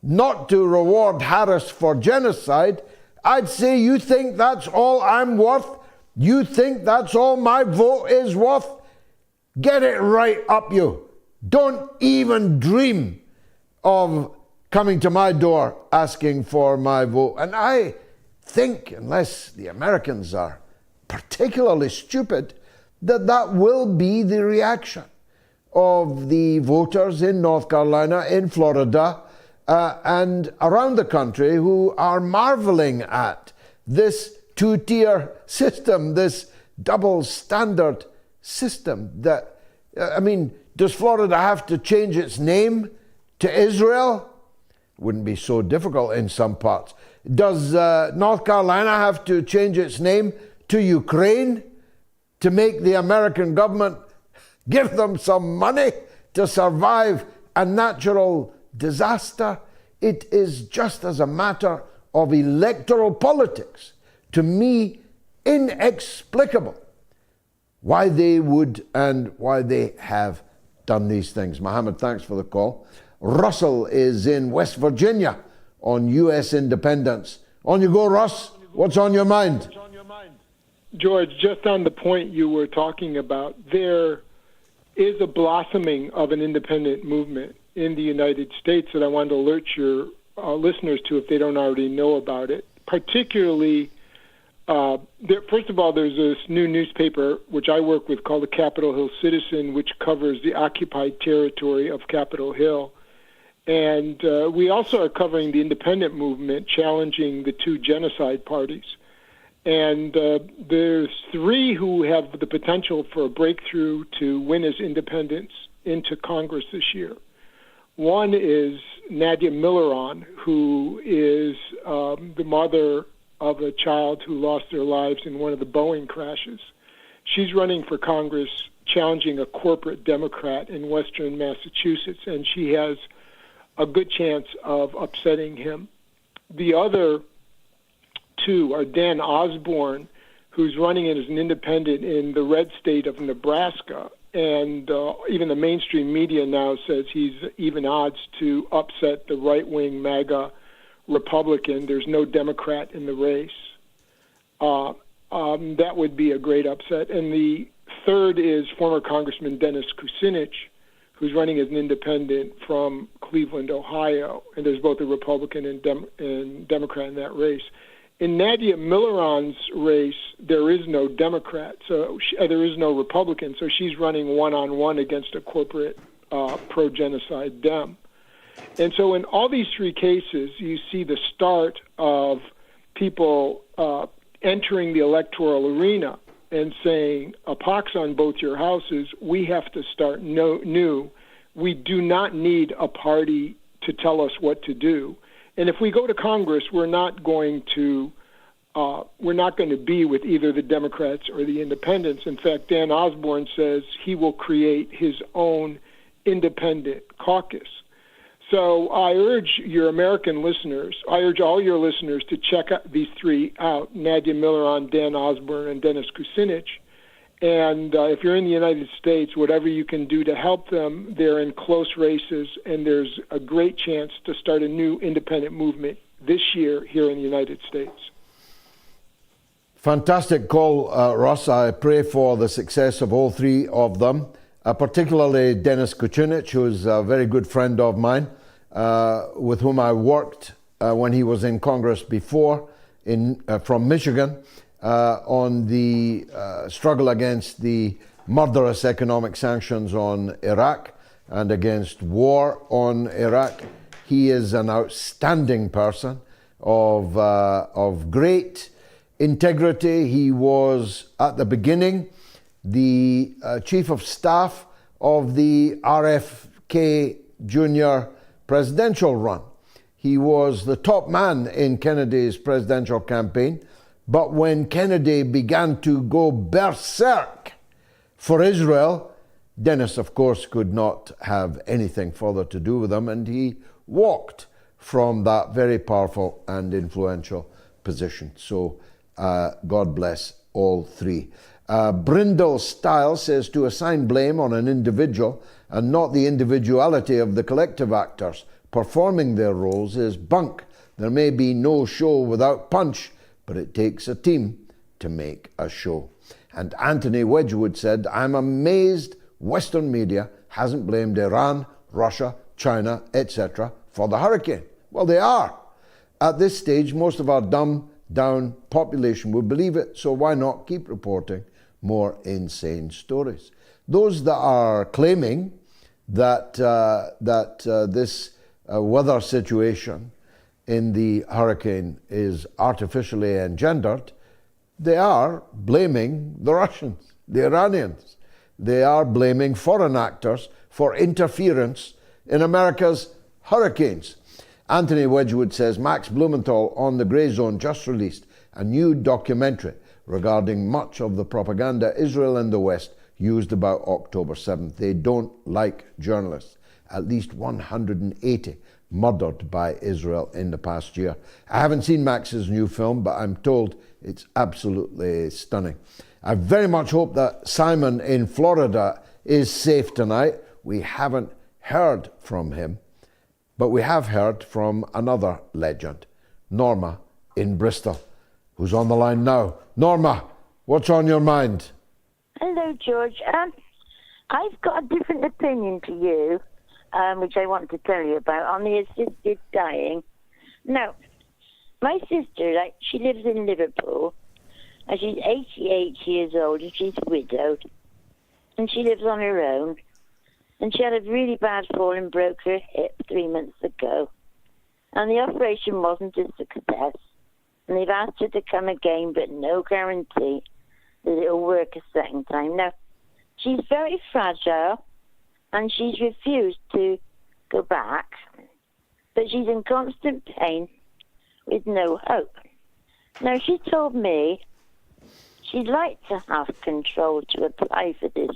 S2: not to reward Harris for genocide, I'd say, you think that's all I'm worth? You think that's all my vote is worth? Get it right up you. Don't even dream of coming to my door asking for my vote. And I think, unless the Americans are particularly stupid, that will be the reaction of the voters in North Carolina, in Florida, and around the country, who are marveling at this two-tier system, this double standard system. That, I mean, does Florida have to change its name to Israel? Wouldn't be so difficult in some parts. Does North Carolina have to change its name to Ukraine to make the American government give them some money to survive a natural disaster? It is just as a matter of electoral politics, to me, inexplicable why they would and why they have done these things. Mohammed, thanks for the call. Russell is in West Virginia on U.S. independence. On you go, Russ. What's on your mind?
S5: George, just on the point you were talking about, there is a blossoming of an independent movement in the United States that I want to alert your listeners to if they don't already know about it. Particularly, first of all, there's this new newspaper which I work with called the Capitol Hill Citizen, which covers the occupied territory of Capitol Hill. And we also are covering the independent movement challenging the two genocide parties. And there's three who have the potential for a breakthrough to win as independents into Congress this year. One is Nadia Milleron, who is the mother of a child who lost their lives in one of the Boeing crashes. She's running for Congress challenging a corporate Democrat in Western Massachusetts, and she has a good chance of upsetting him. The other two are Dan Osborne, who's running as an independent in the red state of Nebraska, and even the mainstream media now says he's even odds to upset the right-wing MAGA Republican. There's no Democrat in the race. That would be a great upset. And the third is former Congressman Dennis Kucinich, who's running as an independent from Cleveland, Ohio. And there's both a Republican and Democrat in that race. In Nadia Milleron's race, there is no Democrat, so there is no Republican, so she's running one-on-one against a corporate pro-genocide Dem. And so in all these three cases, you see the start of people entering the electoral arena and saying, a pox on both your houses, we have to start new. We do not need a party to tell us what to do. And if we go to Congress, we're not going to be with either the Democrats or the Independents. In fact, Dan Osborne says he will create his own independent caucus. So I urge your American listeners, I urge all your listeners to check out these three out, Nadia Milleron, Dan Osborne, and Dennis Kucinich. And if you're in the United States, whatever you can do to help them, they're in close races, and there's a great chance to start a new independent movement this year here in the United States.
S2: Fantastic call, Russ. I pray for the success of all three of them, particularly Dennis Kucinich, who's a very good friend of mine, with whom I worked when he was in Congress before, from Michigan, on the struggle against the murderous economic sanctions on Iraq and against war on Iraq. He is an outstanding person of great integrity. He was, at the beginning, the chief of staff of the RFK Jr. presidential run. He was the top man in Kennedy's presidential campaign. But when Kennedy began to go berserk for Israel, Dennis, of course, could not have anything further to do with him, and he walked from that very powerful and influential position. So God bless all three. Brindle Style says to assign blame on an individual and not the individuality of the collective actors performing their roles is bunk. There may be no show without punch, but it takes a team to make a show. And Anthony Wedgwood said, I'm amazed Western media hasn't blamed Iran, Russia, China, etc. for the hurricane. Well, they are. At this stage, most of our dumbed down population would believe it, so why not keep reporting more insane stories? Those that are claiming that, this weather situation in the hurricane is artificially engendered, they are blaming the Russians, the Iranians. They are blaming foreign actors for interference in America's hurricanes. Anthony Wedgwood says, Max Blumenthal on the Grey Zone just released a new documentary regarding much of the propaganda Israel and the West used about October 7th. They don't like journalists. At least 180 murdered by Israel in the past year. I haven't seen Max's new film, but I'm told it's absolutely stunning. I very much hope that Simon in Florida is safe tonight. We haven't heard from him, but we have heard from another legend, Norma in Bristol, who's on the line now. Norma, what's on your mind?
S6: Hello, George. I've got a different opinion to you, which I want to tell you about, on the assisted dying. Now, my sister, she lives in Liverpool, and she's 88 years old, and she's widowed, and she lives on her own, and she had a really bad fall and broke her hip 3 months ago, and the operation wasn't a success, and they've asked her to come again, but no guarantee that it'll work a second time. Now, she's very fragile, and she's refused to go back, but she's in constant pain with no hope. Now, she told me she'd like to have control to apply for this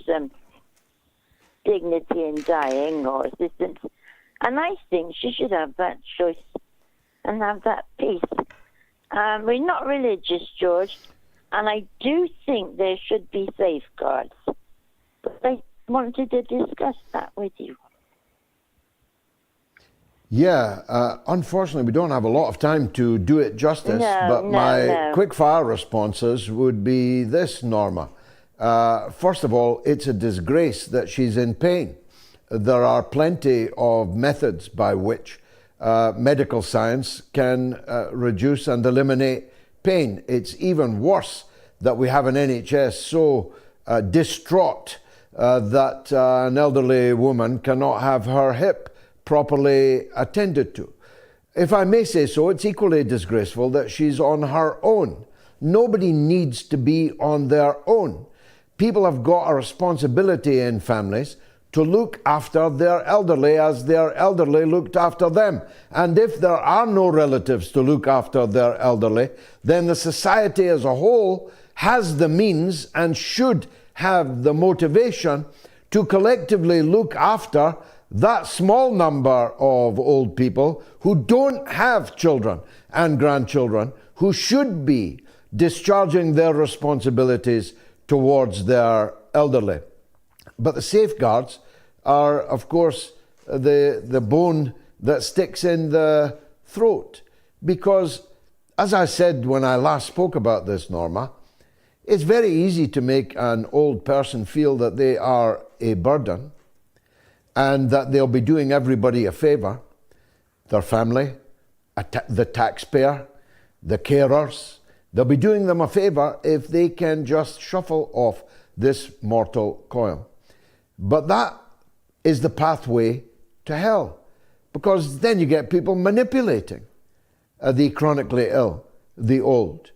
S6: dignity in dying or assistance, and I think she should have that choice and have that peace. We're not religious, George, and I do think there should be safeguards, but I wanted to discuss that with you.
S2: Yeah, unfortunately, we don't have a lot of time to do it justice, but my quick-fire responses would be this, Norma. First of all, it's a disgrace that she's in pain. There are plenty of methods by which medical science can reduce and eliminate pain. It's even worse that we have an NHS so distraught that an elderly woman cannot have her hip properly attended to. If I may say so, it's equally disgraceful that she's on her own. Nobody needs to be on their own. People have got a responsibility in families to look after their elderly as their elderly looked after them. And if there are no relatives to look after their elderly, then the society as a whole has the means and should have the motivation to collectively look after that small number of old people who don't have children and grandchildren, who should be discharging their responsibilities towards their elderly. But the safeguards are, of course, the bone that sticks in the throat. Because, as I said when I last spoke about this, Norma, it's very easy to make an old person feel that they are a burden and that they'll be doing everybody a favour, their family, the taxpayer, the carers. They'll be doing them a favour if they can just shuffle off this mortal coil. But that is the pathway to hell, because then you get people manipulating the chronically ill, the old,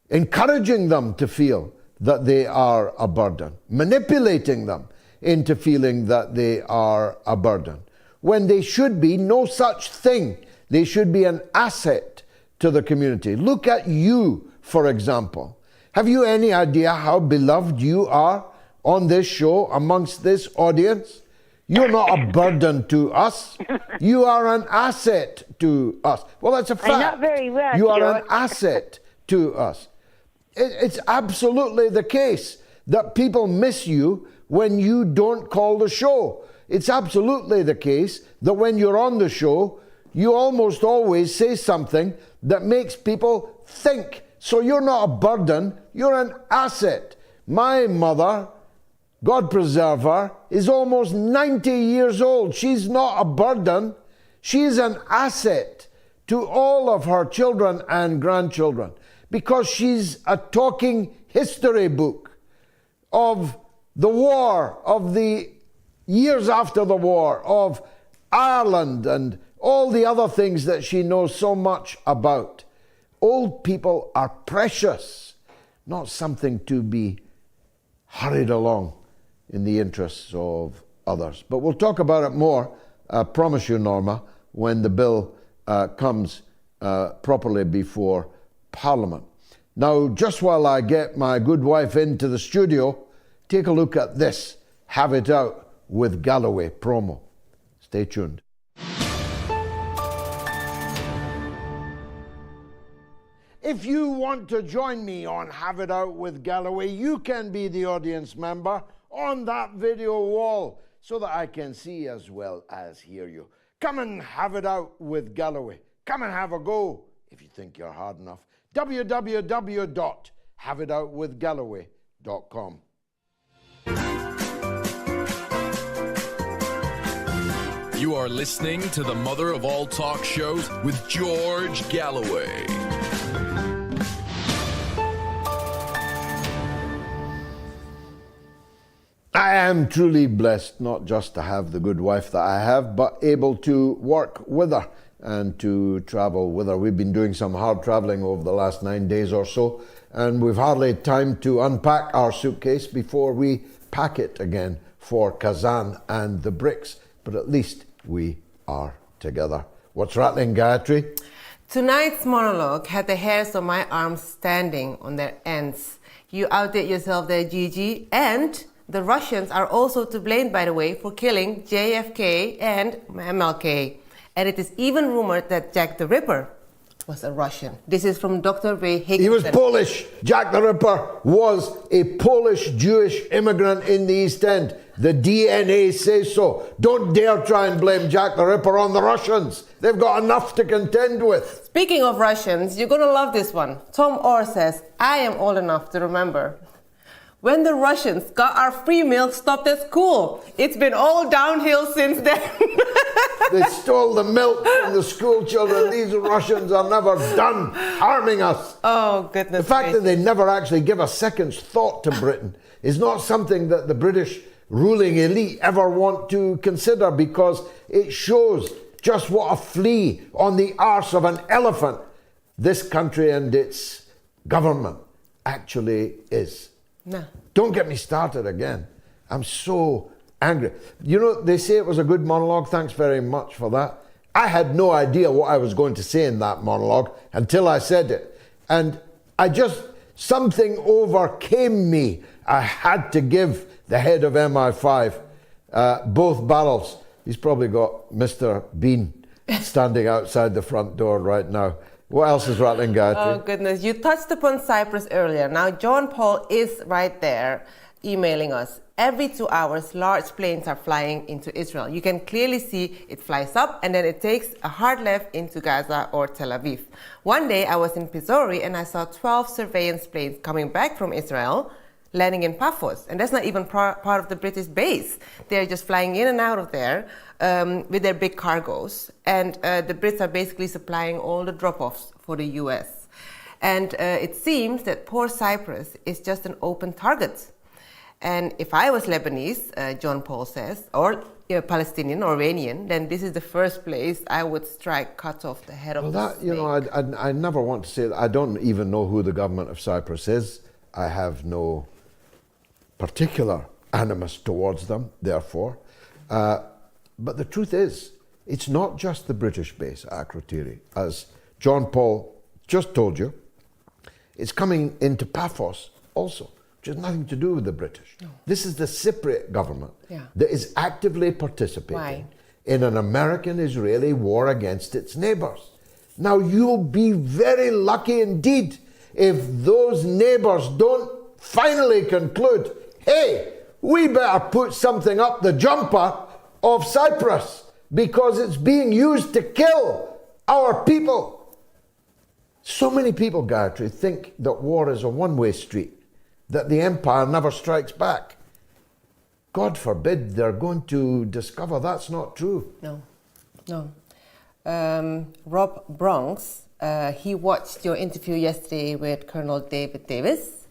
S2: encouraging them to feel that they are a burden, manipulating them into feeling that they are a burden, when they should be no such thing. They should be an asset to the community. Look at you, for example. Have you any idea how beloved you are on this show amongst this audience? You're not a burden to us. You are an asset to us. Well, that's a fact.
S6: I'm not very well,
S2: you are
S6: George.
S2: an asset to us. It's absolutely the case that people miss you when you don't call the show. It's absolutely the case that when you're on the show, you almost always say something that makes people think. So you're not a burden, you're an asset. My mother, God preserve her, is almost 90 years old. She's not a burden. She's an asset to all of her children and grandchildren, because she's a talking history book of the war, of the years after the war, of Ireland and all the other things that she knows so much about. Old people are precious, not something to be hurried along in the interests of others. But we'll talk about it more, I promise you, Norma, when the bill comes properly before Parliament. Now, just while I get my good wife into the studio, take a look at this Have It Out with Galloway promo. Stay tuned. If you want to join me on Have It Out with Galloway, you can be the audience member on that video wall so that I can see as well as hear you. Come and have it out with Galloway. Come and have a go if you think you're hard enough. www.haveitoutwithgalloway.com.
S18: You are listening to the mother of all talk shows with George Galloway.
S2: I am truly blessed not just to have the good wife that I have, but able to work with her and to travel with her. We've been doing some hard traveling over the last 9 days or so, and we've hardly had time to unpack our suitcase before we pack it again for Kazan and the BRICS. But at least we are together. What's rattling, Gayatri?
S8: Tonight's monologue had the hairs on my arms standing on their ends. You outdid yourself there, Gigi, and the Russians are also to blame, by the way, for killing JFK and MLK. And it is even rumored that Jack the Ripper was a Russian. This is from Dr. Ray Higginson.
S2: He was Polish. Jack the Ripper was a Polish Jewish immigrant in the East End. The DNA says so. Don't dare try and blame Jack the Ripper on the Russians. They've got enough to contend with.
S8: Speaking of Russians, you're gonna love this one. Tom Orr says, I am old enough to remember when the Russians got our free meal stopped at school. It's been all downhill since then.
S2: They stole the milk from the school children. These Russians are never done harming us.
S8: Oh, goodness.
S2: The fact that they never actually give a second's thought to Britain is not something that the British ruling elite ever want to consider, because it shows just what a flea on the arse of an elephant this country and its government actually is.
S8: No.
S2: Don't get me started again. I'm so angry. You know, they say it was a good monologue. Thanks very much for that. I had no idea what I was going to say in that monologue until I said it. And something overcame me. I had to give the head of MI5 both barrels. He's probably got Mr. Bean standing outside the front door right now. What else is rattling, Gayatri?
S8: Oh, goodness. You touched upon Cyprus earlier. Now, John Paul is right there emailing us. Every 2 hours, large planes are flying into Israel. You can clearly see it flies up and then it takes a hard left into Gaza or Tel Aviv. One day, I was in Pisori and I saw 12 surveillance planes coming back from Israel, landing in Paphos. And that's not even part of the British base. They're just flying in and out of there with their big cargoes. And the Brits are basically supplying all the drop-offs for the US. And it seems that poor Cyprus is just an open target. And if I was Lebanese, John Paul says, or Palestinian or Iranian, then this is the first place I would strike, cut off the head of the snake.
S2: You know, I never want to say that. I don't even know who the government of Cyprus is. I have no particular animus towards them, therefore. But the truth is, it's not just the British base, Akrotiri. As John Paul just told you, it's coming into Paphos also, which has nothing to do with the British. No. This is the Cypriot government that is actively participating in an American-Israeli war against its neighbours. Now, you'll be very lucky indeed if those neighbours don't finally conclude, hey, we better put something up the jumper of Cyprus because it's being used to kill our people. So many people, Gayatri, think that war is a one-way street, that the empire never strikes back. God forbid they're going to discover that's not true.
S8: No. Rob Bronx, he watched your interview yesterday with Colonel David Davis,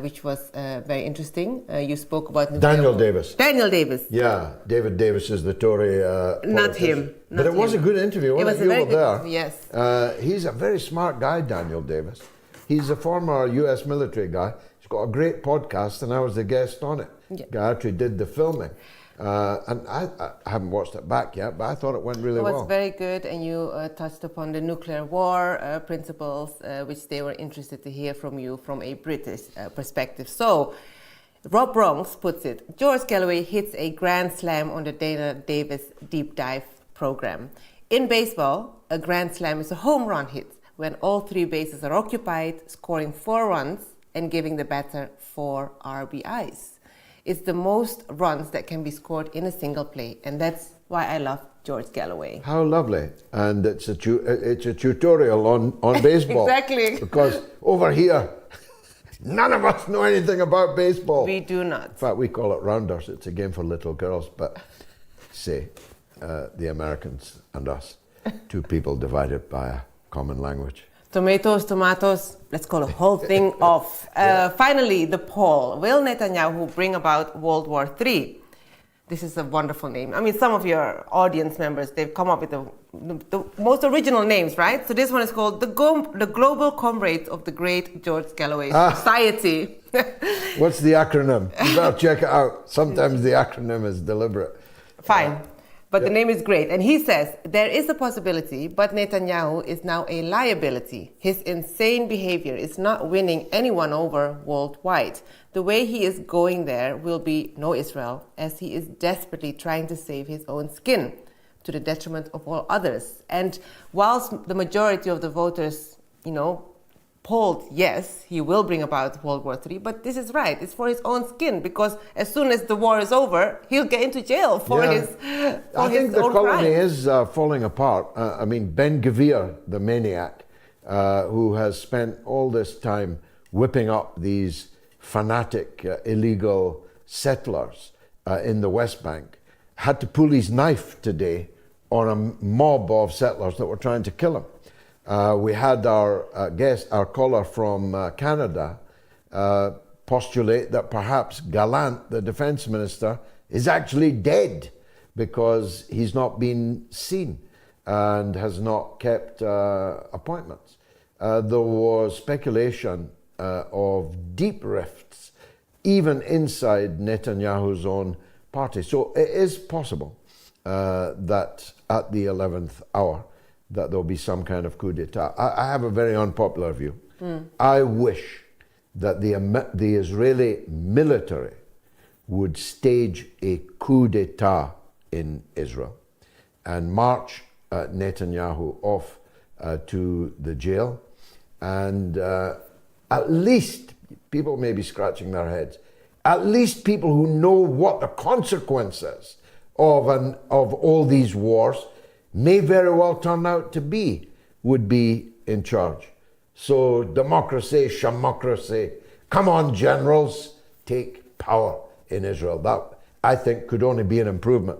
S8: which was very interesting. You spoke about
S2: Daniel Davis.
S8: Daniel Davis.
S2: Yeah, David Davis is the Tory
S8: not him.
S2: But it was a good interview, wasn't it?
S8: It was a very good interview, yes.
S2: He's a very smart guy, Daniel Davis. He's a former US military guy. He's got a great podcast, and I was the guest on it.
S8: Yeah.
S2: Gayatri did the filming. And I haven't watched it back yet, but I thought it went really well.
S8: It was very good, and you touched upon the nuclear war principles, which they were interested to hear from you from a British perspective. So, Rob Bronx puts it, George Galloway hits a grand slam on the Dana Davis deep dive program. In baseball, a grand slam is a home run hit when all three bases are occupied, scoring 4 runs and giving the batter 4 RBIs. It's the most runs that can be scored in a single play, and that's why I love George Galloway.
S2: How lovely. And it's a tutorial on baseball.
S8: Exactly.
S2: Because over here, none of us know anything about baseball.
S8: We do not.
S2: In fact, we call it rounders. It's a game for little girls, but say, the Americans and us, two people divided by a common language.
S8: Tomatoes, let's call the whole thing off. Finally, the poll. Will Netanyahu bring about World War III? This is a wonderful name. I mean, some of your audience members, they've come up with the most original names, right? So this one is called the Global Comrades of the Great George Galloway Society.
S2: What's the acronym? You better check it out. Sometimes the acronym is deliberate.
S8: Fine. But the name is great. And he says, there is a possibility, but Netanyahu is now a liability. His insane behavior is not winning anyone over worldwide. The way he is going there will be no Israel, as he is desperately trying to save his own skin to the detriment of all others. And whilst the majority of the voters, polled yes, he will bring about World War III, but this is right. It's for his own skin, because as soon as the war is over, he'll get into jail for his own
S2: I think the colony
S8: crimes.
S2: is falling apart. I mean, Ben Gvir, the maniac, who has spent all this time whipping up these fanatic illegal settlers in the West Bank, had to pull his knife today on a mob of settlers that were trying to kill him. We had our our caller from Canada, postulate that perhaps Gallant, the defense minister, is actually dead because he's not been seen and has not kept appointments. There was speculation of deep rifts, even inside Netanyahu's own party. So it is possible that at the 11th hour that there'll be some kind of coup d'etat. I have a very unpopular view. I wish that the Israeli military would stage a coup d'etat in Israel and march Netanyahu off to the jail, and at least, people may be scratching their heads, at least people who know what the consequences of all these wars may very well turn out to be, would be in charge. So democracy, shamocracy, come on generals, take power in Israel. That, I think, could only be an improvement.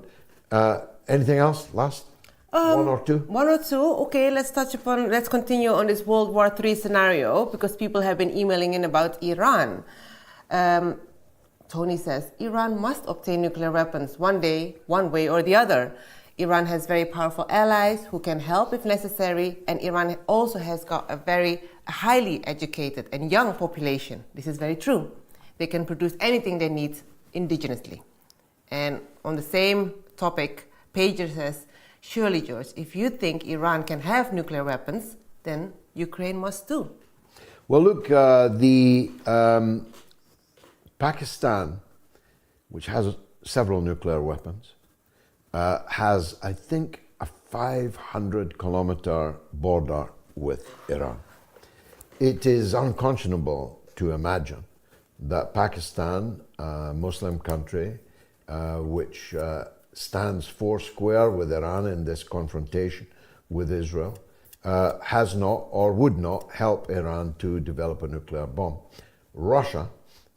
S2: Anything else? Last? One or two?
S8: One or two. Okay, let's continue on this World War III scenario, because people have been emailing in about Iran. Tony says, Iran must obtain nuclear weapons one day, one way or the other. Iran has very powerful allies who can help if necessary, and Iran also has got a very highly educated and young population. This is very true. They can produce anything they need indigenously. And on the same topic, Pager says, surely, George, if you think Iran can have nuclear weapons, then Ukraine must too.
S2: Well, look, Pakistan, which has several nuclear weapons, has, I think, a 500-kilometer border with Iran. It is unconscionable to imagine that Pakistan, a Muslim country, which stands foursquare with Iran in this confrontation with Israel, has not or would not help Iran to develop a nuclear bomb. Russia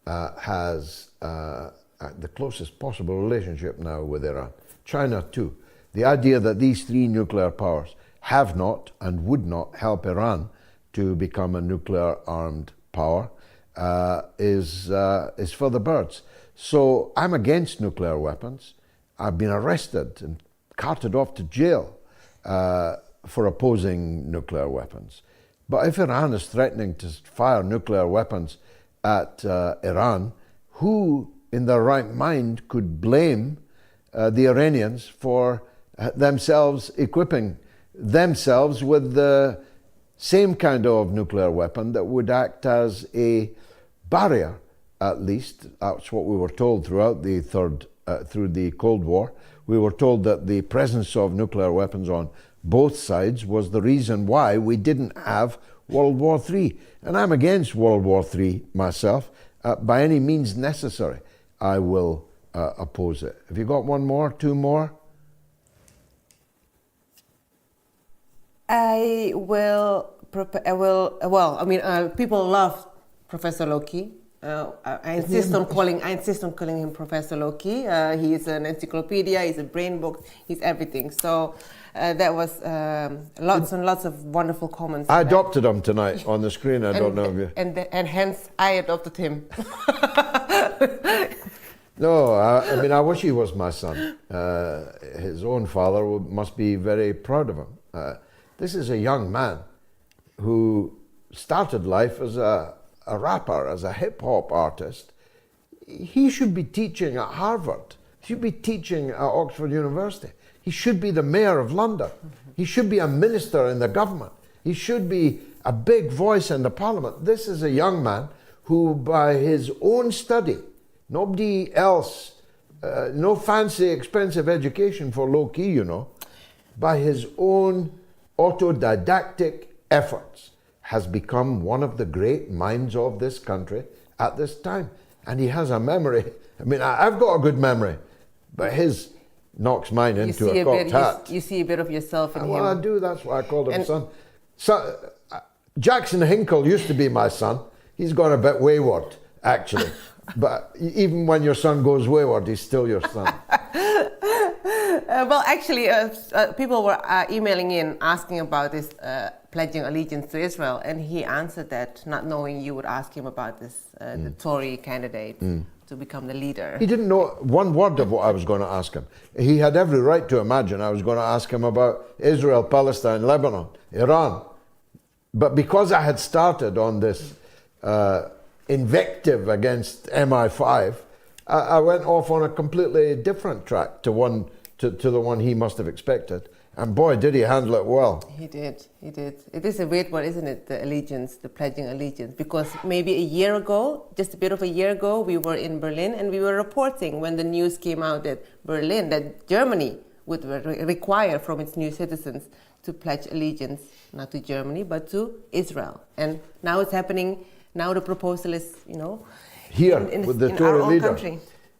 S2: has the closest possible relationship now with Iran. China too. The idea that these three nuclear powers have not and would not help Iran to become a nuclear-armed power is for the birds. So I'm against nuclear weapons. I've been arrested and carted off to jail for opposing nuclear weapons. But if Iran is threatening to fire nuclear weapons at Iran, who in their right mind could blame the Iranians for themselves equipping themselves with the same kind of nuclear weapon that would act as a barrier, at least? That's what we were told throughout the through the Cold War. We were told that the presence of nuclear weapons on both sides was the reason why we didn't have World War III. And I'm against World War III myself. By any means necessary, I will oppose it. Have you got one more, two more?
S8: People love Professor Lowkey. I insist on calling him Professor Lowkey. He is an encyclopedia, he's a brain book, he's everything. So that was lots and lots of wonderful comments.
S2: I adopted him tonight on the screen. I don't know if you...
S8: And hence I adopted him.
S2: No, I wish he was my son. His own father must be very proud of him. This is a young man who started life as a rapper, as a hip-hop artist. He should be teaching at Harvard. He should be teaching at Oxford University. He should be the mayor of London. He should be a minister in the government. He should be a big voice in the parliament. This is a young man who, by his own study, nobody else, no fancy, expensive education for Lowkey, you know, by his own autodidactic efforts, has become one of the great minds of this country at this time. And he has a memory. I mean, I've got a good memory, but his knocks mine into a cocked hat.
S8: You see a bit of yourself in him.
S2: Well, I do. That's why I called him son. Jackson Hinkle used to be my son. He's gone a bit wayward, actually. But even when your son goes wayward, he's still your son.
S8: Well, actually, people were emailing in asking about this pledging allegiance to Israel, and he answered that, not knowing you would ask him about this, the Tory candidate to become the leader.
S2: He didn't know one word of what I was going to ask him. He had every right to imagine I was going to ask him about Israel, Palestine, Lebanon, Iran. But because I had started on this invective against MI5, I went off on a completely different track to the one he must have expected. And boy, did he handle it well.
S8: He did. It is a weird one, isn't it? The allegiance, the pledging allegiance. Because maybe a year ago, just a bit of a year ago, we were in Berlin and we were reporting when the news came out that Germany would require from its new citizens to pledge allegiance, not to Germany, but to Israel. And now it's happening. Now the proposal is,
S2: here with the Tory leader.
S8: Country.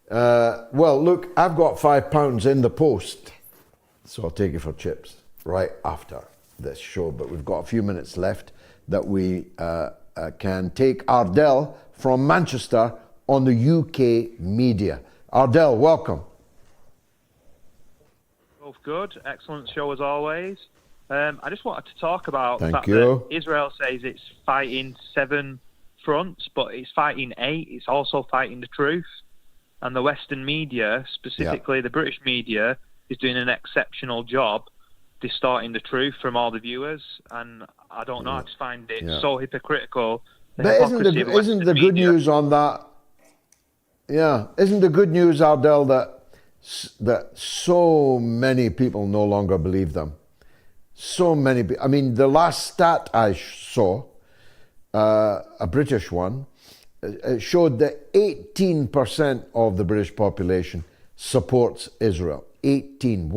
S2: Well, look, I've got £5 in the post, so I'll take you for chips right after this show. But we've got a few minutes left that we can take Ardell from Manchester on the UK media. Ardell, welcome.
S9: Both good, excellent show as always. I just wanted to talk about the fact
S2: that
S9: Israel says it's fighting 7 fronts, but it's fighting 8. It's also fighting the truth. And the Western media, specifically the British media, is doing an exceptional job distorting the truth from all the viewers. And I don't know, I just find it so hypocritical.
S2: But isn't the good news on that? Yeah, isn't the good news, Ardell, that so many people no longer believe them? So many. I mean, the last stat I saw, a British one, showed that 18% of the British population supports Israel. 18.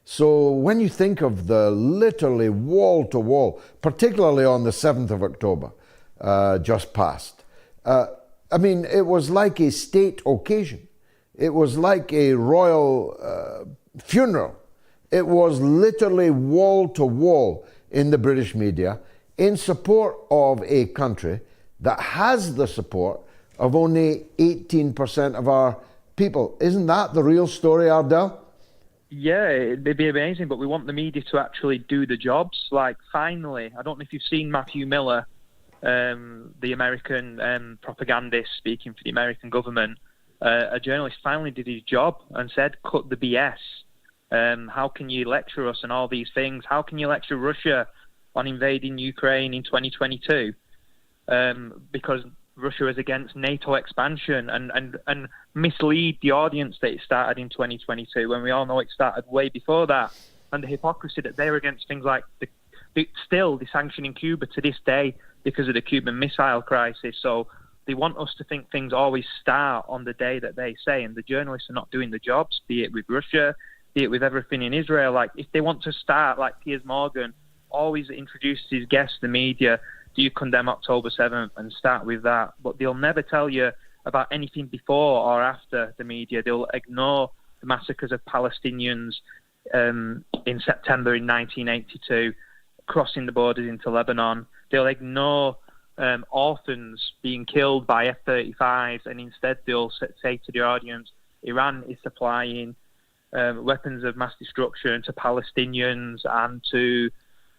S2: So when you think of the literally wall-to-wall, particularly on the 7th of October, just passed, I mean, it was like a state occasion. It was like a royal funeral. It was literally wall-to-wall in the British media in support of a country that has the support of only 18% of our people. Isn't that the real story, Ardell?
S9: Yeah, it'd be amazing, but we want the media to actually do the jobs. Like, finally, I don't know if you've seen Matthew Miller, the American propagandist speaking for the American government. A journalist finally did his job and said, cut the BS. How can you lecture us on all these things? How can you lecture Russia on invading Ukraine in 2022? Because Russia is against NATO expansion and mislead the audience that it started in 2022 when we all know it started way before that. And the hypocrisy that they're against things like still the sanctioning Cuba to this day because of the Cuban Missile Crisis. So they want us to think things always start on the day that they say, and the journalists are not doing the jobs, be it with Russia, be it with everything in Israel. Like, if they want to start, like Piers Morgan always introduces his guests, the media, do you condemn October 7th, and start with that. But they'll never tell you about anything before or after the media. They'll ignore the massacres of Palestinians in September in 1982, crossing the borders into Lebanon. They'll ignore orphans being killed by F-35s, and instead they'll say to the audience, Iran is supplying weapons of mass destruction to Palestinians and to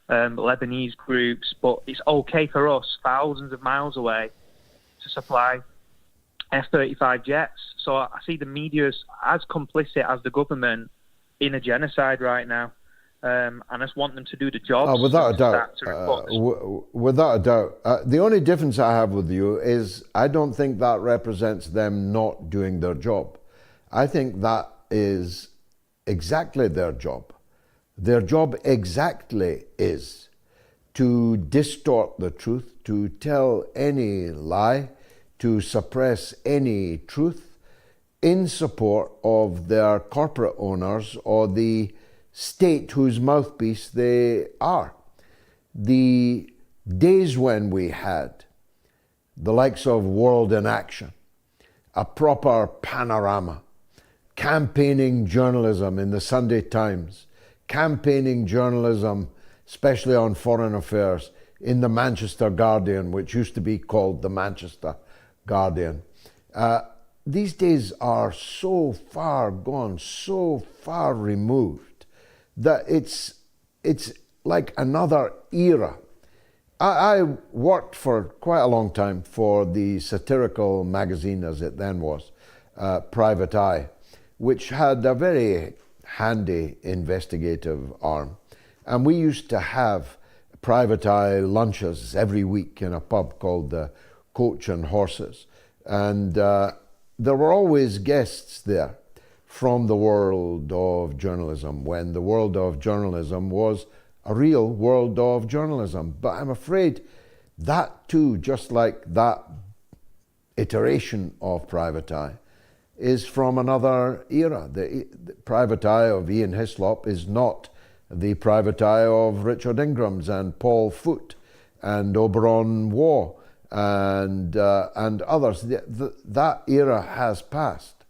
S9: Lebanese groups, but it's okay for us, thousands of miles away, to supply F-35 jets. So I see the media as complicit as the government in a genocide right now. And I just want them to do the job.
S2: Without a doubt. Without a doubt. The only difference I have with you is I don't think that represents them not doing their job. I think that is exactly their job. Their job exactly is to distort the truth, to tell any lie, to suppress any truth in support of their corporate owners or the state whose mouthpiece they are. The days when we had the likes of World in Action, a proper panorama, campaigning journalism in the Sunday Times, campaigning journalism, especially on foreign affairs, in the Manchester Guardian, which used to be called the Manchester Guardian. these days are so far gone, so far removed, that it's like another era. I worked for quite a long time for the satirical magazine, as it then was, Private Eye, which had a very handy investigative arm. And we used to have Private Eye lunches every week in a pub called the Coach and Horses. And there were always guests there from the world of journalism, when the world of journalism was a real world of journalism. But I'm afraid that too, just like that iteration of Private Eye, is from another era. The Private Eye of Ian Hislop is not the Private Eye of Richard Ingrams and Paul Foote and Oberon Waugh and others. That era has passed.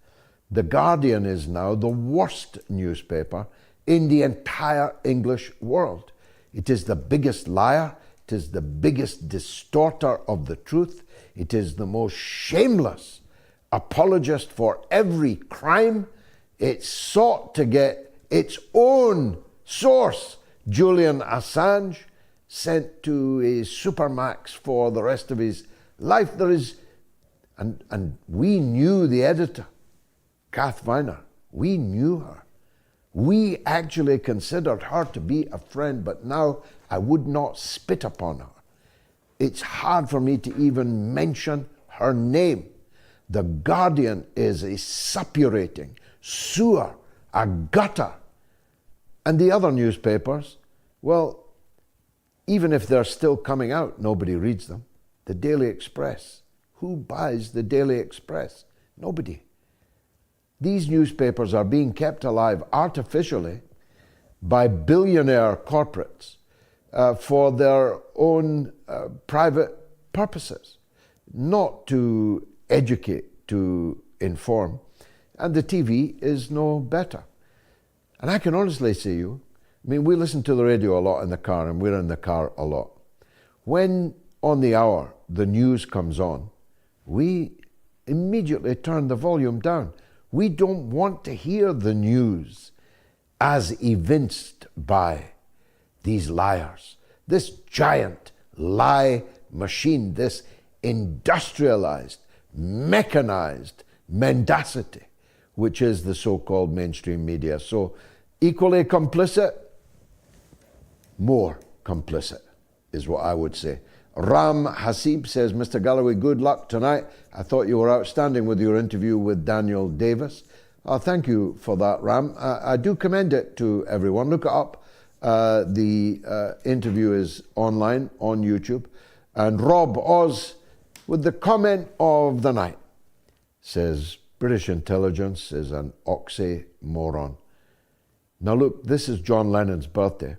S2: The Guardian is now the worst newspaper in the entire English world. It is the biggest liar. It is the biggest distorter of the truth. It is the most shameless apologist for every crime. It sought to get its own source, Julian Assange, sent to a supermax for the rest of his life. There is, and we knew the editor, Kath Viner. We knew her. We actually considered her to be a friend, but now I would not spit upon her. It's hard for me to even mention her name. The Guardian is a suppurating sewer, a gutter. And the other newspapers, well, even if they're still coming out, nobody reads them. The Daily Express. Who buys the Daily Express? Nobody. These newspapers are being kept alive artificially by billionaire corporates for their own private purposes, not to educate, to inform. And the TV is no better. And I can honestly say you, I mean, we listen to the radio a lot in the car, and we're in the car a lot. When on the hour the news comes on, we immediately turn the volume down. We don't want to hear the news as evinced by these liars, this giant lie machine, this industrialized, mechanized mendacity, which is the so-called mainstream media. So equally complicit, more complicit is what I would say. Ram Hasib says, Mr. Galloway, good luck tonight. I thought you were outstanding with your interview with Daniel Davis. Thank you for that, Ram. I do commend it to everyone. Look it up. The interview is online on YouTube. And Rob Oz, with the comment of the night, says, British intelligence is an oxymoron. Now look, this is John Lennon's birthday.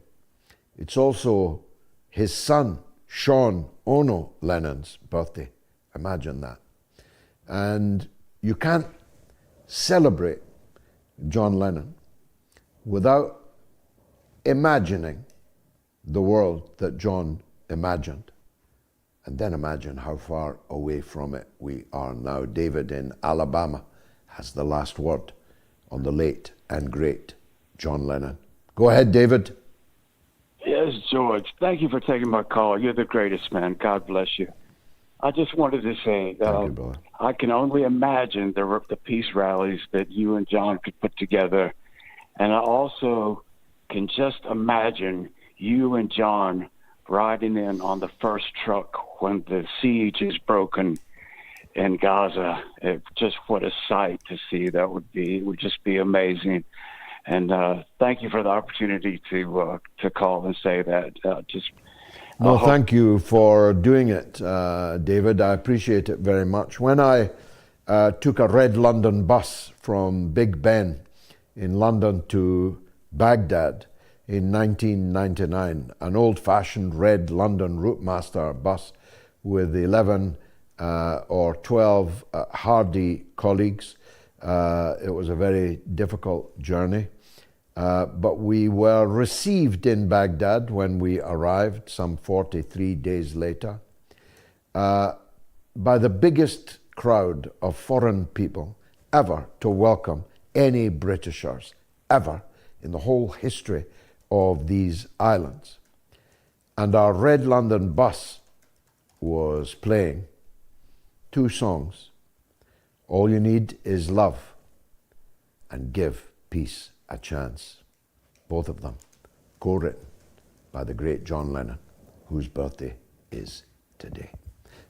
S2: It's also his son, Sean Ono Lennon's birthday. Imagine that. And you can't celebrate John Lennon without imagining the world that John imagined. And then imagine how far away from it we are now. David in Alabama has the last word on the late and great John Lennon. Go ahead, David.
S10: Yes, George. Thank you for taking my call. You're the greatest, man. God bless you. I just wanted to say, I can only imagine the peace rallies that you and John could put together. And I also can just imagine you and John riding in on the first truck when the siege is broken in Gaza. Just what a sight to see that would be. It would just be amazing. And thank you for the opportunity to call and say that.
S2: Thank you for doing it, David. I appreciate it very much. When I took a red London bus from Big Ben in London to Baghdad in 1999, an old-fashioned red London Routemaster bus with 11 or 12 hardy colleagues. It was a very difficult journey. But we were received in Baghdad when we arrived some 43 days later by the biggest crowd of foreign people ever to welcome any Britishers, ever, in the whole history of these islands. And our Red London bus was playing 2 songs. All you need is love and give peace a chance. Both of them co-written by the great John Lennon, whose birthday is today.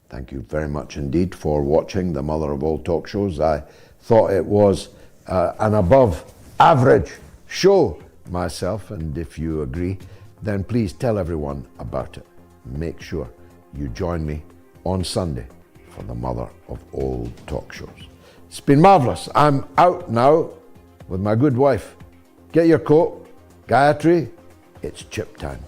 S2: Thank you very much indeed for watching the mother of all talk shows. I thought it was an above average show myself, and if you agree, then please tell everyone about it. Make sure you join me on Sunday for the mother of all talk shows. It's been marvelous. I'm out now with my good wife. Get your coat. Gayatri, it's chip time.